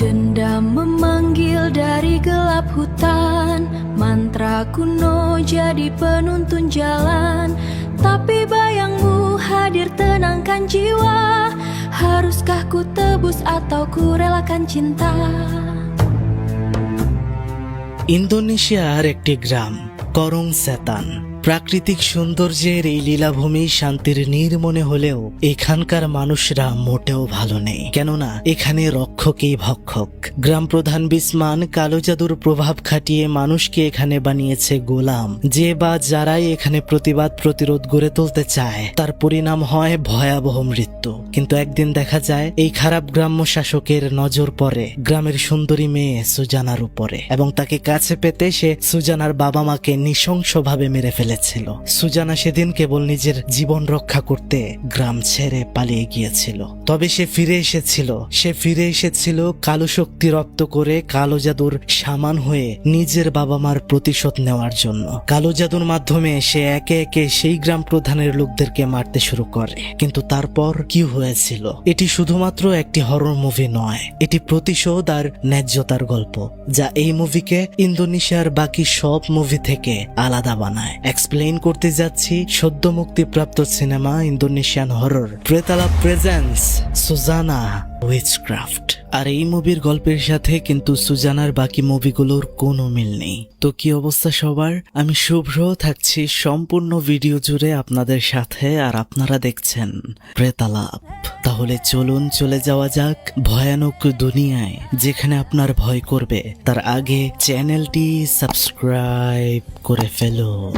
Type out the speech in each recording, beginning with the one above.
Dendam memanggil dari gelap hutan, mantra kuno jadi penuntun jalan. Tapi bayangmu hadir tenangkan jiwa. Haruskah ku tebus atau ku relakan cinta? ইন্দোনেশিয়ার একটি গ্রাম করং সেতান। প্রাকৃতিক সৌন্দর্যের এই লীলাভূমি শান্তির নির্মনে হলেও এখানকার মানুষরা মোটেও ভালো নেই, কেননা এখানে রক্ষকেই ভক্ষক। গ্রাম প্রধান বিসমান কালো জাদুর প্রভাব খাটিয়ে মানুষকে এখানে বানিয়েছে গোলাম। যে বা যারাই এখানে প্রতিবাদ প্রতিরোধ গড়ে তুলতে চায় তার পরিণাম হয় ভয়াবহ মৃত্যু। কিন্তু একদিন দেখা যায় এই খারাপ গ্রাম্য শাসকের নজর পড়ে গ্রামের সুন্দরী মেয়ে সুজানার উপরে, এবং তাকে কাছে পেতে সে সুজানার বাবা মাকে নৃশংসভাবে মেরে ফেলে। সুজানা সেদিন কেবল নিজের জীবন রক্ষা করতে গ্রাম ছেড়ে পালিয়ে গিয়েছিল। তবে সে ফিরে এসেছিল কালো শক্তি রপ্ত করে কালো জাদুর শামান হয়ে নিজের বাবা মার প্রতিশোধ নেওয়ার জন্য। কালো জাদুর মাধ্যমে সে একে একে সেই গ্রাম প্রধানের লোকদেরকে মারতে শুরু করে। কিন্তু তারপর কি হয়েছিল? এটি শুধুমাত্র একটি হরর মুভি নয়, এটি প্রতিশোধ আর ন্যায্যতার গল্প, যা এই মুভিকে ইন্দোনেশিয়ার বাকি সব মুভি থেকে আলাদা বানায়। এক্সপ্লেইন করতে যাচ্ছি সদ্য মুক্তিপ্রাপ্ত সিনেমা ইন্দোনেশিয়ান হরর প্রেতালা প্রেজেন্স সুজানা উইচক্রাফট। আর এই মুভির গল্পের সাথে কিন্তু সুজানার বাকি মুভিগুলোর কোনো মিল নেই। তো কি অবস্থা সবার? আমি শুভ্র থাকছি সম্পূর্ণ ভিডিও জুড়ে আপনাদের সাথে, আর আপনারা দেখছেন প্রেতালাপ। তাহলে চলুন চলে যাওয়া যাক ভয়ানক দুনিয়ায়, যেখানে আপনার ভয় করবে তার আগে চ্যানেলটি সাবস্ক্রাইব করে ফেলুন।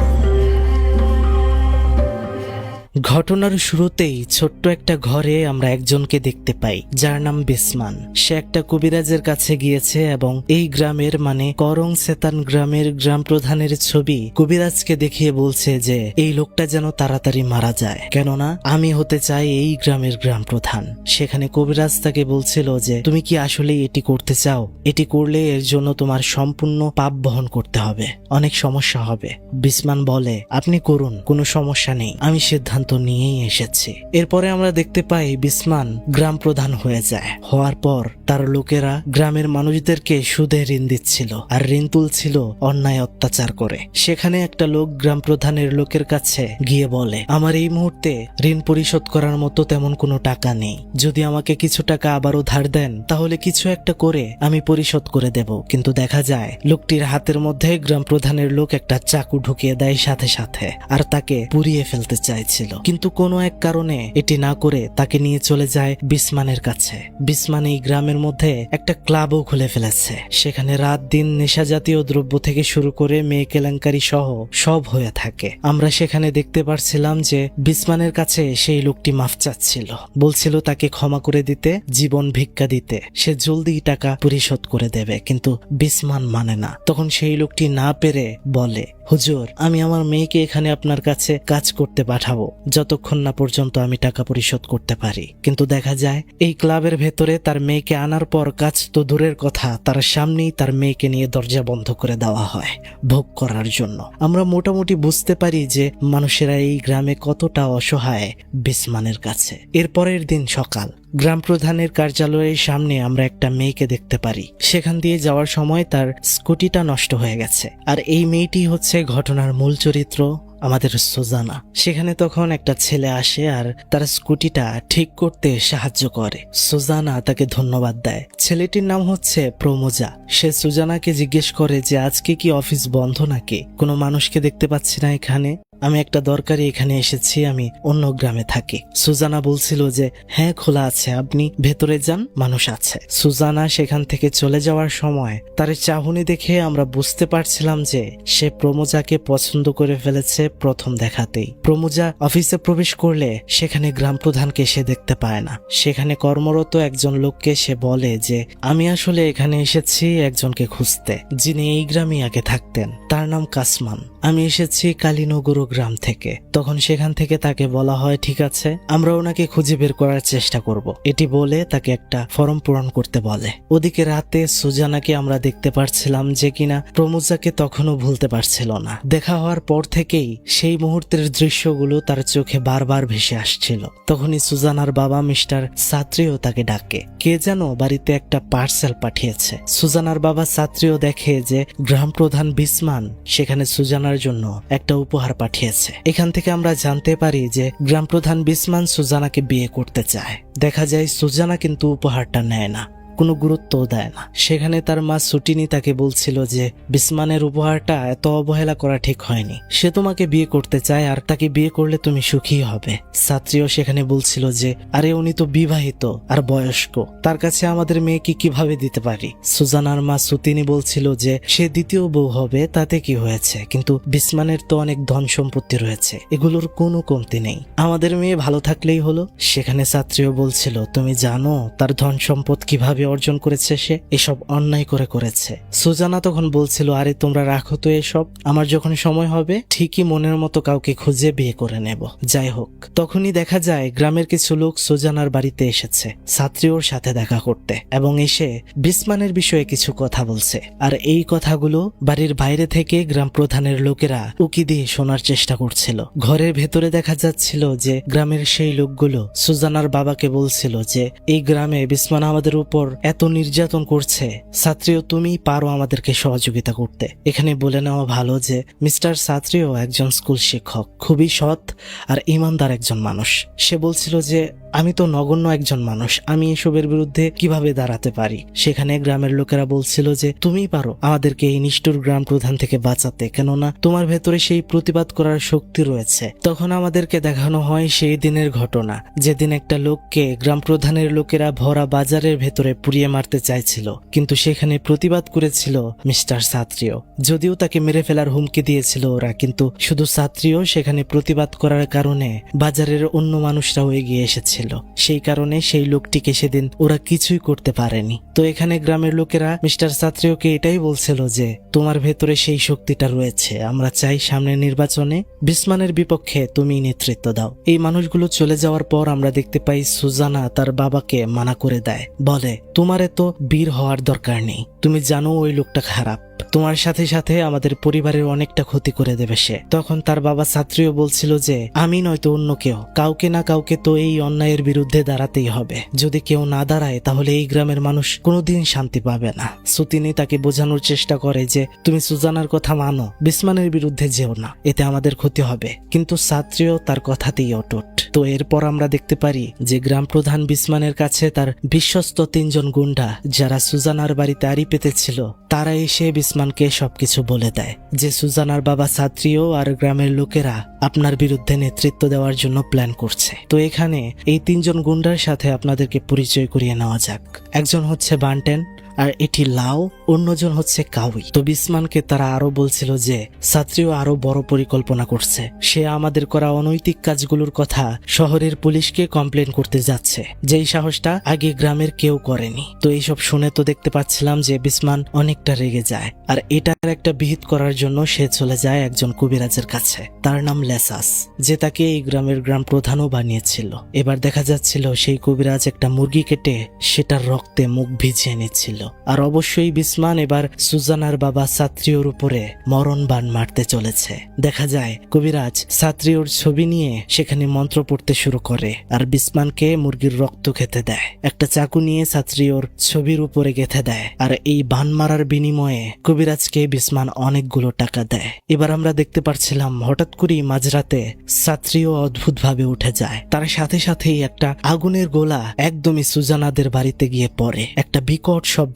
ঘটনার শুরুতেই ছোট্ট একটা ঘরে আমরা একজনকে দেখতে পাই যার নাম বিসমান। সে একটা কবিরাজের কাছে গিয়েছে এবং এই গ্রামের মানে করং সেতান গ্রামের গ্রাম প্রধানের ছবি কবিরাজকে দেখিয়ে বলছে যে এই লোকটা যেন তাড়াতাড়ি মারা যায়, কেননা আমি হতে চাই এই গ্রামের গ্রাম প্রধান। সেখানে কবিরাজ তাকে বলছিল যে তুমি কি আসলে এটি করতে চাও? এটি করলে এর জন্য তোমার সম্পূর্ণ পাপ বহন করতে হবে, অনেক সমস্যা হবে। বিসমান বলে আপনি করুন, কোনো সমস্যা নেই, আমি সিদ্ধান্ত নিয়েই এসেছি। এরপরে আমরা দেখতে পাই বিসমান গ্রাম প্রধান হয়ে যায়। হওয়ার পর তার লোকেরা গ্রামের মানুষদেরকে সুদে ঋণ দিচ্ছিল আর ঋণ তুলছিল অন্যায় অত্যাচার করে। সেখানে একটা লোক গ্রাম প্রধানের লোকের কাছে গিয়ে বলে আমার এই মুহূর্তে ঋণ পরিশোধ করার মতো তেমন কোনো টাকা নেই, যদি আমাকে কিছু টাকা আবারও ধার দেন তাহলে কিছু একটা করে আমি পরিশোধ করে দেব। কিন্তু দেখা যায় লোকটির হাতের মধ্যে গ্রাম প্রধানের লোক একটা চাকু ঢুকিয়ে দেয় সাথে সাথে, আর তাকে পুড়িয়ে ফেলতে চাইছিল। কিন্তু কোনো এক কারণে এটি না করে তাকে নিয়ে চলে যায় বিসমানের কাছে। বিসমান এই গ্রামের মধ্যে একটা ক্লাবও খুলে ফেলেছে। সেখানে রাত দিন নেশা জাতীয় দ্রব্য থেকে শুরু করে মেয়ে কেলেঙ্কারি সহ সব হয়ে থাকে। আমরা সেখানে দেখতে পারছিলাম যে বিসমানের কাছে সেই লোকটি মাফ চাচ্ছিল, বলছিল তাকে ক্ষমা করে দিতে, জীবন ভিক্ষা দিতে, সে জলদি টাকা পরিশোধ করে দেবে। কিন্তু বিসমান মানে না। তখন সেই লোকটি না পেরে বলে হুজুর, আমি আমার মেয়েকে এখানে আপনার কাছে কাজ করতে পাঠাবো যতক্ষণ না পর্যন্ত আমি টাকা পরিশোধ করতে পারি। কিন্তু দেখা যায় এই ক্লাবের ভেতরে তার মেয়েকে আনার পর কাজ তো দূরের কথা, তার সামনেই তার মেয়েকে নিয়ে দরজা বন্ধ করে দেওয়া হয় ভোগ করার জন্য। আমরা মোটামুটি বুঝতে পারি যে মানুষেরা এই গ্রামে কতটা অসহায় বিসমানের কাছে। এরপরের দিন সকাল, গ্রাম প্রধানের কার্যালয়ের সামনে আমরা একটা মেয়েকে দেখতে পারি। সেখান দিয়ে যাওয়ার সময় তার স্কুটিটা নষ্ট হয়ে গেছে, আর এই মেয়েটি হচ্ছে ঘটনার মূল চরিত্র আমাদের সুজানা। সেখানে তখন একটা ছেলে আসে আর তার স্কুটিটা ঠিক করতে সাহায্য করে। সুজানা তাকে ধন্যবাদ দেয়। ছেলেটির নাম হচ্ছে প্রমোজা। সে সুজানাকে জিজ্ঞেস করে যে আজকে কি অফিস বন্ধ নাকি? কোনো মানুষকে দেখতে পাচ্ছি না এখানে, আমি একটা দরকারি এখানে এসেছি, আমি অন্য গ্রামে থাকি। সুজানা বলছিল যে হ্যাঁ খোলা আছে, আপনি ভেতরে যান, মানুষ আছে। সুজানা সেখান থেকে চলে যাওয়ার সময় তার চাহনি দেখে আমরা বুঝতে পারছিলাম যে সে প্রমোজাকে পছন্দ করে ফেলেছে প্রথম দেখাতেই। প্রমোজা অফিসে প্রবেশ করলে সেখানে গ্রাম প্রধানকে সে দেখতে পায় না। সেখানে কর্মরত একজন লোককে সে বলে যে আমি আসলে এখানে এসেছি একজনকে খুঁজতে, যিনি এই গ্রামে আগে থাকতেন, তার নাম কাসমান। আমি এসেছি কালীনগর গ্রাম থেকে। তখন সেখান থেকে তাকে বলা হয় ঠিক আছে, আমরা ওনাকে খুঁজে বের করার চেষ্টা করব। এটি বলে তাকে একটা ফর্ম পূরণ করতে বলে। ওদিকে রাতে সুজানাকে আমরা দেখতে পারছিলাম যে কিনা প্রমুজাকে তখনও ভুলতে পারছিল না। দেখা হওয়ার পর থেকেই সেই মুহূর্তের দৃশ্যগুলো তার চোখে বারবার ভেসে আসছিল। তখনই সুজানার বাবা মিস্টার সাত্রিও তাকে ডাকে। কে যেন বাড়িতে একটা পার্সেল পাঠিয়েছে। সুজানার বাবা সাত্রিও দেখে যে গ্রাম প্রধান বিসমান সেখানে সুজানার জন্য একটা উপহার পাঠিয়েছে। এখান থেকে আমরা জানতে পারি যে গ্রাম প্রধান বিসমান সুজানাকে বিয়ে করতে চায়। দেখা যায় সুজানা কিন্তু উপহারটা নেয় না, কোনো গুরুত্বও দেয় না। সেখানে তার মা সুটিনি তাকে বলছিল যে বিসমানের উপহারটা এত অবহেলা করা ঠিক হয়নি। সে তোমাকে বিয়ে করতে চায় আর তাকে বিয়ে করলে তুমি সুখী হবে। ছাত্রীও সেখানে বলছিল যে আরে উনি তো বিবাহিত আর বয়স্ক, তার কাছে আমাদের মেয়েকে কিভাবে দিতে পারি। সুজানার মা সুতিনি বলছিল যে সে দ্বিতীয় বউ হবে, তাতে কি হয়েছে, কিন্তু বিসমানের তো অনেক ধন সম্পত্তি রয়েছে, এগুলোর কোনো কমতি নেই, আমাদের মেয়ে ভালো থাকলেই হলো। সেখানে ছাত্রীও বলছিল তুমি জানো তার ধন সম্পদ কিভাবে অর্জন করেছে, সে এসব অন্যায় করে করেছে। সুজানা তখন বলছিল আরে তোমরা রাখো তো এসব, আমার যখন সময় হবে ঠিকই মনের মতো কাউকে খুঁজে বিয়ে করে নেব। যাই হোক, তখনই দেখা যায় গ্রামের কিছু লোক সুজানার বাড়িতে এসেছে ছাত্রীর সাথে দেখা করতে এবং এসে বিসমানের বিষয়ে কিছু কথা বলছে। আর এই কথাগুলো বাড়ির বাইরে থেকে গ্রাম প্রধানের লোকেরা উকি দিয়ে শোনার চেষ্টা করছিল। ঘরের ভেতরে দেখা যাচ্ছিল যে গ্রামের সেই লোকগুলো সুজানার বাবাকে বলছিল যে এই গ্রামে বিসমান আমাদের উপর এত নির্যাতন করছে, ছাত্রীও তুমি পারো আমাদেরকে সহযোগিতা করতে। এখানে বলে নেওয়া ভালো যে মিস্টার ছাত্রীও একজন স্কুল শিক্ষক, খুবই সৎ আর ইমানদার একজন মানুষ। সে বলছিল যে আমি তো নগণ্য একজন মানুষ, আমি এসবের বিরুদ্ধে কিভাবে দাঁড়াতে পারি। সেখানে গ্রামের লোকেরা বলছিল যে তুমি পারো আমাদেরকে এই নিষ্ঠুর গ্রাম প্রধান থেকে বাঁচাতে, কেননা তোমার ভেতরে সেই প্রতিবাদ করার শক্তি রয়েছে। তখন আমাদেরকে দেখানো হয় সেই দিনের ঘটনা, যেদিন একটা লোককে গ্রাম প্রধানের লোকেরা ভরা বাজারের ভেতরে পুড়িয়ে মারতে চাইছিল, কিন্তু সেখানে প্রতিবাদ করেছিল মিস্টার ছাত্রীও। যদিও তাকে মেরে ফেলার হুমকি দিয়েছিল ওরা, কিন্তু শুধু ছাত্রীও সেখানে প্রতিবাদ করার কারণে বাজারের অন্য মানুষরাও এগিয়ে এসেছিল। সেই কারণে সেই লোকটিকে সেদিন ওরা কিছুই করতে পারেনি। তো এখানে গ্রামের লোকেরা মিস্টার ছাত্রীকে এটাই বলছিল যে তোমার ভেতরে সেই শক্তিটা রয়েছে, আমরা চাই সামনের নির্বাচনে বিসমানের বিপক্ষে তুমি নেতৃত্ব দাও। এই মানুষগুলো চলে যাওয়ার পর আমরা দেখতে পাই সুজানা তার বাবাকে মানা করে দেয়, বলে তোমার এত বীর হওয়ার দরকার নেই, তুমি জানো ওই লোকটা খারাপ, তোমার সাথে সাথে আমাদের পরিবারের অনেকটা ক্ষতি করে দেবে সে। তখন তার বাবা ছাত্রীও বলছিল যে আমি নয়তো অন্য কেউ, কাউকে না কাউকে তো এই অন্যায়ের বিরুদ্ধে দাঁড়াতেই হবে, যদি কেউ না দাঁড়ায় তাহলে এই গ্রামের মানুষ কোনোদিন শান্তি পাবে না। সুতিনি তাকে বোঝানোর চেষ্টা করে যে তুমি সুজানার কথা মানো, বিসমানের বিরুদ্ধে যেও না, এতে আমাদের ক্ষতি হবে, কিন্তু ছাত্রীও তার কথাতেই অটুট। তো এরপর আমরা দেখতে পারি যে গ্রাম প্রধান বিসমানের কাছে তার বিশ্বস্ত 3 জন গুন্ডা যারা সুজানার বাড়িতে আড়ি পেতেছিল, তারা এসে বিসমানকে সবকিছু বলে দেয় যে সুজানার বাবা ছাত্রীও আর গ্রামের লোকেরা আপনার বিরুদ্ধে নেতৃত্ব দেওয়ার জন্য প্ল্যান করছে। তো এখানে এই 3 জন গুন্ডার সাথে আপনাদেরকে পরিচয় করিয়ে নেওয়া যাক। একজন হচ্ছে বান্টেন, আর এটি লাও, অন্যজন হচ্ছে কাউই। তো বিসমানকে তারা আরো বলছিল যে ছাত্রীও আরো বড় পরিকল্পনা করছে, সে আমাদের করা অনৈতিক কাজগুলোর কথা শহরের পুলিশকে কমপ্লেন করতে যাচ্ছে, যেই সাহসটা আগে গ্রামের কেউ করেনি। তো এইসব শুনে তো দেখতে পাচ্ছিলাম যে বিসমান অনেকটা রেগে যায়, আর এটার একটা বিহিত করার জন্য সে চলে যায় একজন কবিরাজের কাছে, তার নাম লেসাস, যে তাকে এই গ্রামের গ্রাম প্রধানও বানিয়েছিল। এবার দেখা যাচ্ছিল সেই কবিরাজ একটা মুরগি কেটে সেটার রক্তে মুখ ভিজিয়ে নিচ্ছিল। আর অবশ্যই বিসমান এবার সুজানার বাবা ছাত্রীর উপরে মরণ বাণ মারতে চলেছে। দেখা যায় কবিরাজ ছাত্রীর ছবি নিয়ে সেখানে মন্ত্র পড়তে শুরু করে আর বিসমানকে মুরগির রক্ত খেতে দেয়। একটা চাকু নিয়ে ছাত্রীর ছবির উপরে গেঁথে দেয়, আর এই বাণ মারার বিনিময়ে কবিরাজকে বিসমান অনেকগুলো টাকা দেয়। এবার আমরা দেখতে পাচ্ছিলাম হঠাৎ করেই মাঝরাতে ছাত্রীও অদ্ভুত ভাবে উঠে যায়, তার সাথে সাথেই একটা আগুনের গোলা একদমই সুজানাদের বাড়িতে গিয়ে পড়ে। একটা বিকট শব্দে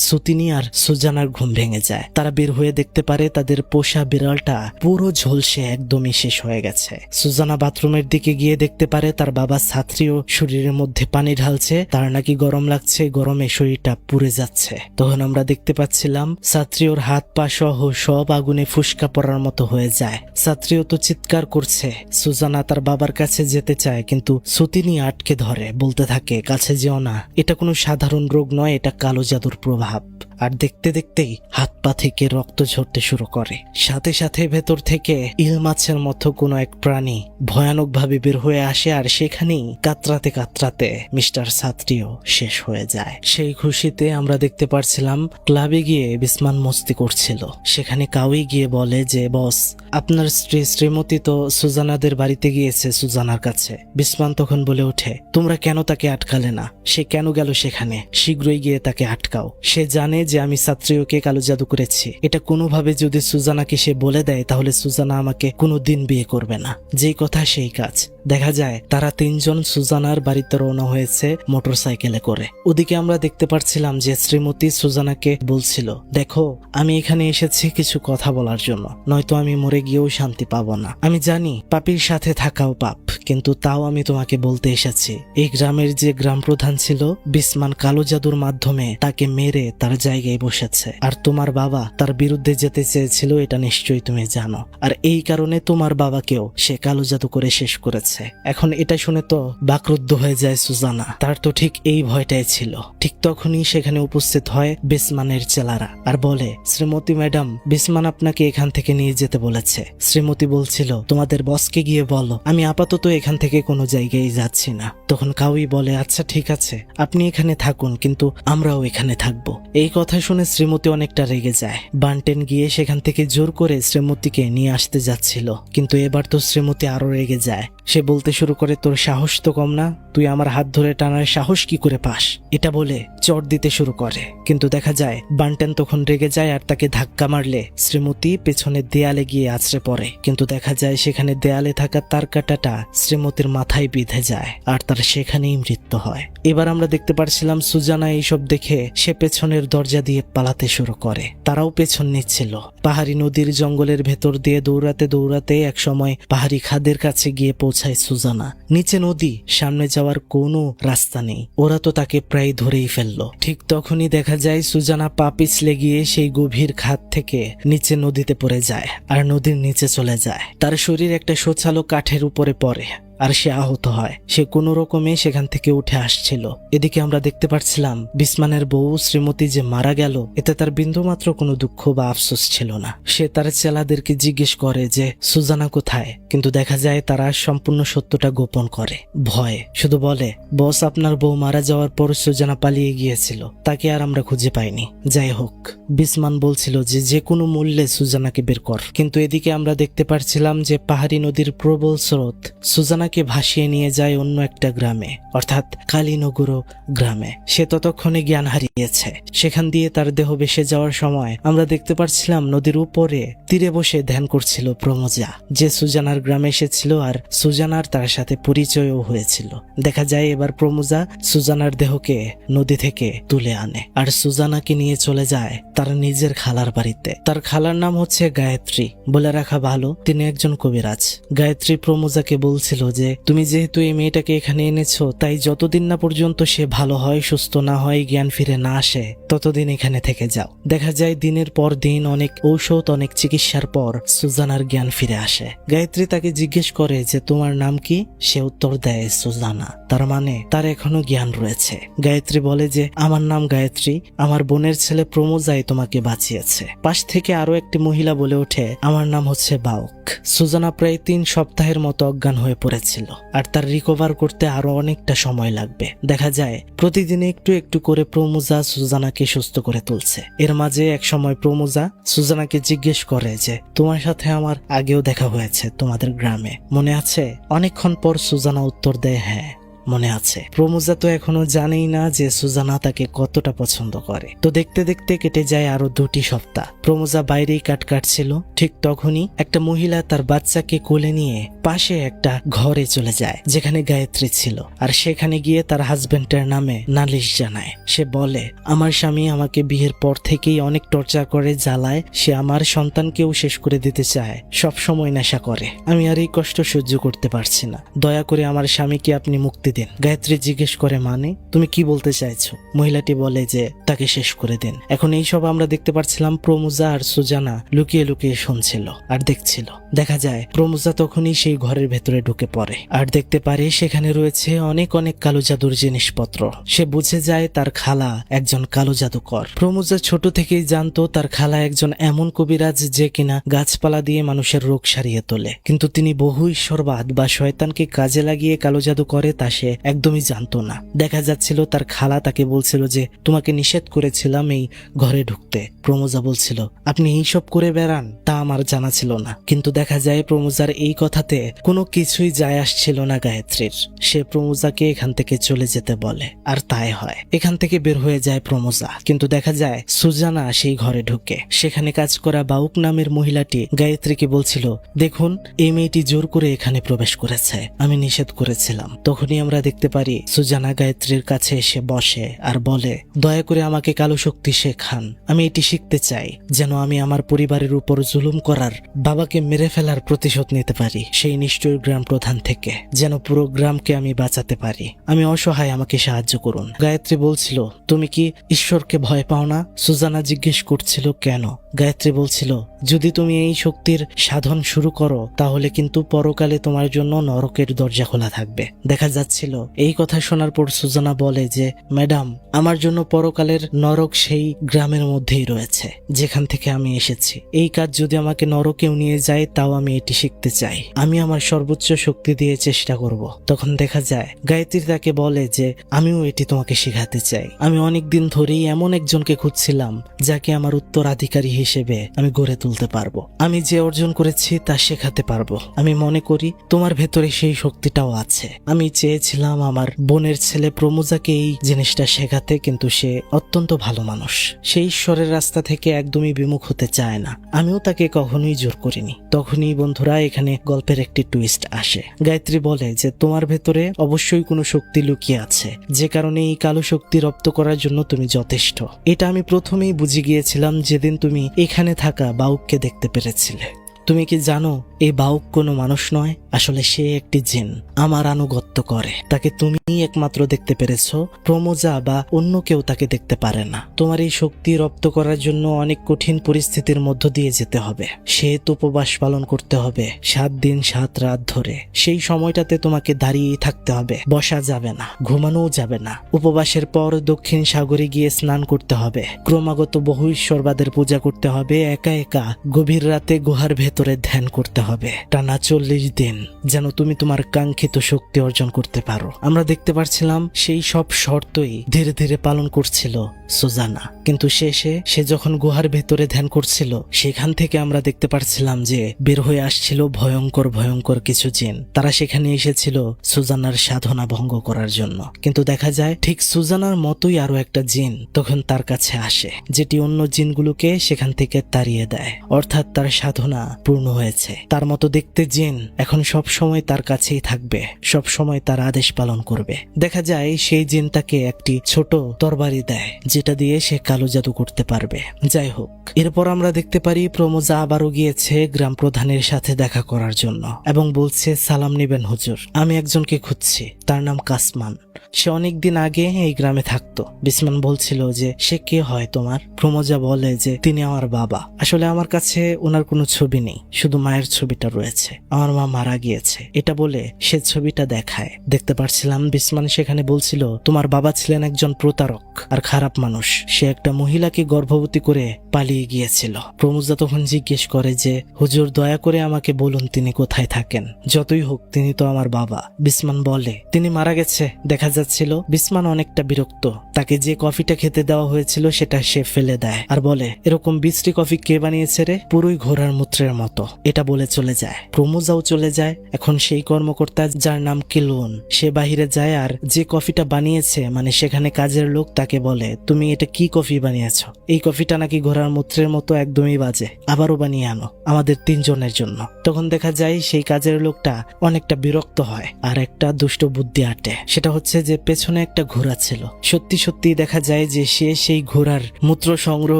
সুতিনি আর সুজানার ঘুম ভেঙে যায়। তারা বের হয়ে দেখতে পারে তাদের পোষা বিড়ালটা পুরো ঝলসে একদমই শেষ হয়ে গেছে। সুজানা বাথরুমের দিকে গিয়ে দেখতে পারে তার বাবা ছাত্রীও শরীরের মধ্যে পানি ঢালছে, তার নাকি গরম লাগছে, গরমে শরীরটা পুড়ে যাচ্ছে। তখন আমরা দেখতে পাচ্ছিলাম ছাত্রীর হাত পা সহ সব আগুনে ফুসকা পড়ার মতো হয়ে যায়। ছাত্রীও তো চিৎকার করছে। সুজানা তার বাবার কাছে যেতে চায়, কিন্তু সুতিনি আটকে ধরে, বলতে থাকে কাছে যেও না, এটা কোনো সাধারণ রোগ নয়, এটা কালো জাদুর প্রভাব। আর দেখতে দেখতেই হাত পা থেকে রক্ত ঝরতে শুরু করে। সাথে সাথে ভেতর থেকে ইল মাছের মতো কোনো এক প্রাণী ভয়ানকভাবে বের হয়ে আসে, আর সেখানেই কাতরাতে কাতরাতে মিস্টার সাত্রিও শেষ হয়ে যায়। সেই খুশিতে আমরা দেখতে পারছিলাম ক্লাবে গিয়ে বিসমান মস্তি করছিল। সেখানে কাউই গিয়ে বলে যে বস, আপনার স্ত্রী শ্রীমতী তো সুজানাদের বাড়িতে গিয়েছে সুজানার কাছে। বিসমান তখন বলে ওঠে, তোমরা কেন তাকে আটকালে না? সে কেন গেল সেখানে? শীঘ্রই গিয়ে তাকে আটকাও। সে জানে যে আমি সাত্রিওকে কালো জাদু করেছি। এটা কোনোভাবে যদি সুজানাকে সে বলে দেয় তাহলে সুজানা আমাকে কোনোদিন বিয়ে করবে না। যেই কথা সেই কাজ। দেখা যায় তারা তিনজন সুজানার বাড়িতে রওনা হয়েছে মোটরসাইকেলে করে। ওদিকে আমরা দেখতে পাচ্ছিলাম যে শ্রীমতী সুজানাকে বলছিল, দেখো আমি এখানে এসেছি কিছু কথা বলার জন্য, নয়তো আমি মরে গিয়েও শান্তি পাবো না। আমি জানি পাপীর সাথে থাকাও পাপ, কিন্তু তাও আমি তোমাকে বলতে এসেছি, এই গ্রামের যে গ্রাম প্রধান ছিল বিসমান কালো জাদুর মাধ্যমে তাকে মেরে তার জায়গায় বসেছে। আর তোমার বাবা তার বিরুদ্ধে যেতে চেয়েছিল, এটা নিশ্চয়ই তুমি জানো। আর এই কারণে তোমার বাবাকেও সে কালো জাদু করে শেষ করেছে। এখন এটা শুনে তো বাকরুদ্ধ হয়ে যায় সুজানা। তার তো ঠিক এই ভয়টাই ছিল। ঠিক তখনই সেখানে উপস্থিত হয় বিসমানের চেলারা আর বলে, শ্রীমতী ম্যাডাম, বিসমান আপনাকে এখান থেকে নিয়ে যেতে বলেছে। শ্রীমতী বলছিল, তোমাদের বসকে গিয়ে বলো আমি আপাতত এখান থেকে কোনো জায়গায় যাচ্ছি না। তখন কাউই বলে, আচ্ছা ঠিক আছে, আপনি এখানে থাকুন, কিন্তু আমরাও এখানে থাকবো। এই কথা শুনে শ্রীমতী অনেকটা রেগে যায়। বান্টেন গিয়ে সেখান থেকে জোর করে শ্রীমতীকে নিয়ে আসতে যাচ্ছিল, কিন্তু এবার তো শ্রীমতী আরো রেগে যায়। সে বলতে শুরু করে, তোর সাহস তো কম না, তুই আমার হাত ধরে টানার সাহস কি করে পাস? এটা বলে চড় দিতে শুরু করে। কিন্তু দেখা যায় বান্টেন তখন রেগে যায় আর তাকে ধাক্কা মারলে শ্রীমতী পেছনে দেয়ালে গিয়ে আছড়ে পড়ে। কিন্তু দেখা যায় সেখানে দেয়ালে থাকা তার কাঁটাটা শ্রীমতীর মাথায় বিঁধে যায় আর তার সেখানেই মৃত্যু হয়। এবার আমরা দেখতে পারছিলাম সুজানা এইসব দেখে সে পেছনের দরজা দিয়ে পালাতে শুরু করে। তারাও পেছন নিচ্ছিল। পাহাড়ি নদীর জঙ্গলের ভেতর দিয়ে দৌড়াতে দৌড়াতে একসময় পাহাড়ি খাদের কাছে গিয়ে পৌঁছায় সুজানা। নিচে নদী, সামনে যাওয়ার কোনো রাস্তা নেই। ওরা তো তাকে প্রায় ধরেই ফেললো। ঠিক তখনই দেখা যায় সুজানা পা পিছলে গিয়ে সেই গভীর খাদ থেকে নিচে নদীতে পড়ে যায় আর নদীর নিচে চলে যায়। তার শরীর একটা সোছালো কাঠের উপরে পড়ে আর সে আহত হয়। সে কোনো রকমে সেখান থেকে উঠে আসছিল। এদিকে আমরা দেখতে পাচ্ছিলাম বিসমানের বউ শ্রীমতী যে মারা গেল, এতে তার বিন্দুমাত্র কোনো দুঃখ বা আফসোস ছিল না। সে তার চেলাদেরকে জিজ্ঞেস করে যে সুজানা কোথায়, কিন্তু দেখা যায় তারা সম্পূর্ণ সত্যটা গোপন করে ভয়ে। শুধু বলে, বস, আপনার বউ মারা যাওয়ার পর সুজানা পালিয়ে গিয়েছিল, তাকে আর আমরা খুঁজে পাইনি। যাই হোক, বিসমান বলছিল যে যে কোনো মূল্যে সুজানাকে বের কর। কিন্তু এদিকে আমরা দেখতে পাচ্ছিলাম যে পাহাড়ি নদীর প্রবল স্রোত সুজানা কে ভাসিয়ে নিয়ে যায় অন্য একটা গ্রামে, অর্থাৎ কালীনগর গ্রামে। সে ততক্ষণে জ্ঞান হারিয়েছে। সেখান দিয়ে তার দেহ ভেসে যাওয়ার সময় আমরা দেখতে পাচ্ছিলাম নদীর উপরে তীরে বসে ধ্যান করছিল প্রমোজা, যে সুজানার গ্রামে এসেছিল আর সুজানার তার সাথে পরিচয়ও হয়েছিল। দেখা যায় এবার প্রমোজা সুজানার দেহকে নদী থেকে তুলে আনে আর সুজানাকে নিয়ে চলে যায় তার নিজের খালার বাড়িতে। তার খালার নাম হচ্ছে গায়ত্রী। বলে রাখা ভালো, তিনি একজন কবিরাজ। গায়ত্রী প্রমোজাকে বলছিল যে তুমি যেহেতু এই মেয়েটাকে এখানে এনেছো, তাই যতদিন না পর্যন্ত সে ভালো হয়, সুস্থ না হয়, জ্ঞান ফিরে না আসে, ততদিন এখানে থেকে যাও। দেখা যায় দিনের পর দিন অনেক ঔষধ, অনেক চিকিৎসার পর সুজানার জ্ঞান ফিরে আসে। গায়ত্রী তাকে জিজ্ঞেস করে যে তোমার নাম কি? সে উত্তর দেয় সুজানা। তার মানে তার এখনো জ্ঞান রয়েছে। গায়ত্রী বলে যে আমার নাম গায়ত্রী, আমার বোনের ছেলে প্রমোজাই তোমাকে বাঁচিয়েছে। পাশ থেকে আরো একটি মহিলা বলে ওঠে, আমার নাম হচ্ছে বাউক। সুজানা প্রায় 3 সপ্তাহের মতো অজ্ঞান হয়ে পড়েছিল আর তার রিকভার করতে আরো অনেকটা সময় লাগবে। দেখা যায় প্রতিদিন একটু একটু করে প্রমোজা সুজানাকে সুস্থ করে তুলছে। এর মাঝে এক সময় প্রমোজা সুজানাকে জিজ্ঞেস করে যে তোমার সাথে আমার আগেও দেখা হয়েছে তোমাদের গ্রামে, মনে আছে? অনেকক্ষণ পর সুজানা উত্তর দেয়, হ্যাঁ মনে আছে। প্রমোজা তো এখনো জানেই না যে সুজানা তাকে কতটা পছন্দ করে। তো দেখতে দেখতে কেটে যায় আরো 2টি সপ্তাহ। প্রমোজা বাইরেই কাটছিল। ঠিক তখনই একটা মহিলা তার বাচ্চাকে কোলে নিয়ে পাশে একটা ঘরে চলে যায় যেখানে গায়ত্রী ছিল, আর সেখানে গিয়ে তার হাজবেন্ডের নামে নালিশ জানায়। সে বলে, আমার স্বামী আমাকে বিয়ের পর থেকেই অনেক টর্চার করে, জ্বালায়। সে আমার সন্তানকেও শেষ করে দিতে চায়, সব সময় নেশা করে। আমি আর এই কষ্ট সহ্য করতে পারছি না। দয়া করে আমার স্বামীকে আপনি মুক্তি দিন। গায়ত্রী জিজ্ঞেস করে মানে তুমি কি বলতে চাইছো? মহিলাটি বলে যে তাকে শেষ করে দিন। এখন এইসব আমরা দেখতে পাচ্ছিলাম প্রমুজা আর সুজানা লুকিয়ে লুকিয়ে শুনছিল আর দেখছিল। দেখা যায় প্রমুজা তখনই সেই ঘরের ভেতরে ঢুকে পড়ে আর দেখতে পারে সেখানে রয়েছে অনেক অনেক কালো জাদুর জিনিসপত্র। সে বুঝে যায় তার খালা একজন কালো জাদুকর। প্রমুজা ছোট থেকেই জানতো তার খালা একজন এমন কবিরাজ যে কিনা গাছপালা দিয়ে মানুষের রোগ সারিয়ে তোলে, কিন্তু তিনি বহু ঈশ্বরবাদ বা শয়তানকে কাজে লাগিয়ে কালো জাদু করে তা সে একদমই জানতো না। দেখা যাচ্ছিল তার খালা তাকে বলছিল যে তোমাকে নিষেধ করেছিলাম এই ঘরে ঢুকতে। প্রমুজা বলছিল আপনি এইসব করে বেড়ান, তা আমার জানা ছিল না। কিন্তু দেখা যায় প্রমুজার এই কথাতে কোনো কিছুই যায় আসছিল না গায়ত্রীর। সে প্রমুজাকে এখান থেকে চলে যেতে বলে আর তাই হয়। এখান থেকে বের হয়ে যায় প্রমুজা, কিন্তু দেখা যায় সুজানা সেই ঘরে ঢুকে। সেখানে কাজ করা বাউক নামের মহিলাটি গায়ত্রীকে বলছিল দেখুন এই মেয়েটি জোর করে এখানে প্রবেশ করেছে, আমি নিষেধ করেছিলাম। তখনই আমরা দেখতে পারি সুজানা গায়ত্রীর কাছে এসে বসে আর বলে দয়া করে আমাকে কালো শক্তি শেখান, আমি এটি শিখতে চাই যেন আমি আমার পরিবারের উপর জুলুম করার বাবাকে মেরে ফেলার প্রতিশোধ নিতে পারি সেই নিষ্ঠুর গ্রাম প্রধান থেকে, যেন পুরো গ্রামকে আমি বাঁচাতে পারি। আমি অসহায়, আমাকে সাহায্য করুন। গায়ত্রী বলছিল তুমি কি ঈশ্বরকে ভয় পাও না? সুজানা জিজ্ঞেস করছিল কেন? গায়ত্রী বলছিল যদি তুমি এই শক্তির সাধন শুরু করো তাহলে কিন্তু পরকালে তোমার জন্য নরকের দরজা খোলা থাকবে। দেখা যাচ্ছিল এই কথা শোনার পর সুজানা বলে যে ম্যাডাম আমার জন্য পরকালের নরক সেই গ্রামের মধ্যেই রয়েছে যেখান থেকে আমি এসেছি। এই কাজ যদি আমাকে নরকেও নিয়ে যায় তাও আমি এটি শিখতে চাই, আমি আমার সর্বোচ্চ শক্তি দিয়ে চেষ্টা করব। তখন দেখা যায় গায়ত্রী তাকে বলে যে আমিও এটি তোমাকে শেখাতে চাই। আমি অনেকদিন ধরেই এমন একজনকে খুঁজছিলাম যাকে আমার উত্তরাধিকারী হিসেবে আমি গড়ে তুলতে পারবো। আমি যে অর্জন করেছি তা শেখাতে পারবো। আমি মনে করি তোমার ভেতরে সেই শক্তিটাও আছে। আমি চেয়েছিলাম আমার বোনের ছেলে প্রমুজাকে এই জিনিসটা শেখাতে, কিন্তু সে অত্যন্ত ভালো মানুষ, সে ঈশ্বরের রাস্তা থেকে একদমই বিমুখ হতে চায় না। আমিও তাকে কখনোই জোর করিনি। তখনই বন্ধুরা এখানে গল্পের একটি টুইস্ট আসে। গায়ত্রী বলে যে তোমার ভেতরে অবশ্যই কোনো শক্তি লুকিয়ে আছে, যে কারণে এই কালো শক্তি রপ্ত করার জন্য তুমি যথেষ্ট। এটা আমি প্রথমেই বুঝে গিয়েছিলাম যেদিন তুমি এখানে থাকা বাউককে দেখতে পেরেছিলে। তুমি কি জানো এই বাউক কোনো মানুষ নয়, আসলে সে একটি জিন, আমার আনুগত্য করে। তাকে তুমিই একমাত্র দেখতে পেরেছো, প্রমোজা বা অন্য কেউ তাকে দেখতে পারে না। তোমার এই শক্তি রপ্ত করার জন্য অনেক কঠিন পরিস্থিতির মধ্য দিয়ে যেতে হবে। শ্বেত উপবাস পালন করতে হবে 7 দিন 7 রাত ধরে। সেই সময়টাতে তোমাকে দাঁড়িয়েই থাকতে হবে, বসা যাবে না, ঘুমানোও যাবে না। উপবাসের পর দক্ষিণ সাগরে গিয়ে স্নান করতে হবে, ক্রমাগত বহু ঈশ্বরবাদের পূজা করতে হবে, একা একা গভীর রাতে গুহার ভেতরে ধ্যান করতে হবে টানা 40 দিন, যেন তুমি তোমার কাঙ্ক্ষিত শক্তি অর্জন করতে পারো। আমরা দেখতে পাচ্ছিলাম সেই সব শর্তই ধীরে ধীরে পালন করছিল সুজানা, কিন্তু শেষে সে যখন গুহার ভেতরে ধ্যান করছিল সেখান থেকে আমরা দেখতে পাচ্ছিলাম যে বের হয়ে আসছিল ভয়ঙ্কর ভয়ঙ্কর কিছু জিন। তারা সেখানে এসেছিল সুজানার সাধনা ভঙ্গ করার জন্য। কিন্তু দেখা যায় ঠিক সুজানার মতোই আরো একটা জিন তখন তার কাছে আসে, যেটি অন্য জিনগুলোকে সেখান থেকে তাড়িয়ে দেয়। অর্থাৎ তার সাধনা পূর্ণ হয়েছে। তার মতো দেখতে জিন এখন সব সময় তার কাছেই থাকবে, সব সময় তার আদেশ পালন করবে। দেখা যায় সেই জিন তাকে একটি ছোট তরবারি দেয়, যেটা দিয়ে সে কালো জাদু করতে পারবে। যাই হোক, এরপর আমরা দেখতে পারি প্রমোজা আবারও গিয়েছে গ্রাম প্রধানের সাথে দেখা করার জন্য এবং বলছে সালাম নিবেন হুজুর, আমি একজনকে খুঁজছি, তার নাম কাসমান। সে অনেকদিন আগে এই গ্রামে থাকতো। বিসমান বলছিল যে সে কে হয় তোমার? প্রমোজা বলে যে তিনি আমার বাবা। আসলে আমার কাছে ওনার কোনো ছবি নেই, শুধু মায়ের ছবিটা রয়েছে, আমার মা মারা গিয়েছে। এটা বলে সে ছবিটা দেখায়। দেখতে পারছিলাম বিসমান সেখানে বলছিল তোমার বাবা ছিলেন একজন প্রতারক আর খারাপ মানুষ, সে একটা মহিলাকে গর্ভবতী করে পালিয়ে গিয়েছিল। প্রমোজা তখন জিজ্ঞেস করে যে হুজুর দয়া করে আমাকে বলুন তিনি কোথায় থাকেন, যতই হোক তিনি তো আমার বাবা। বিসমান বলে তিনি মারা গেছে। দেখা যাচ্ছিল বিসমান অনেকটা বিরক্ত। তাকে যে কফিটা খেতে দেওয়া হয়েছিল সেটা সে ফেলে দেয় আর বলে এরকম বিশ্রী কফি কে বানিয়েছে রে, পুরোই ঘোড়ার মূত্রের মতো। এটা বলে চলে যায়। প্রমোজাও চলে যায়। এখন সেই কর্মকর্তা যার নাম কিলুন সে বাহিরে যায় আর যে কফিটা বানিয়েছে মানে সেখানে কাজের লোক তাকে বলে তুমি এটা কি কফি বানিয়েছো? এই কফিটা নাকি ঘোড়ার মূত্রের মতো একদমই বাজে, আবারও বানিয়ে আনো আমাদের 3 জনের জন্য। তখন দেখা যায় সেই কাজের লোকটা অনেকটা বিরক্ত হয় আর একটা দুষ্ট বুদ্ধি আটে। সেটা হচ্ছে যে পেছনে একটা ঘোড়া ছিল। সত্যি সত্যি দেখা যায় যে সে সেই ঘোড়ার মূত্র সংগ্রহ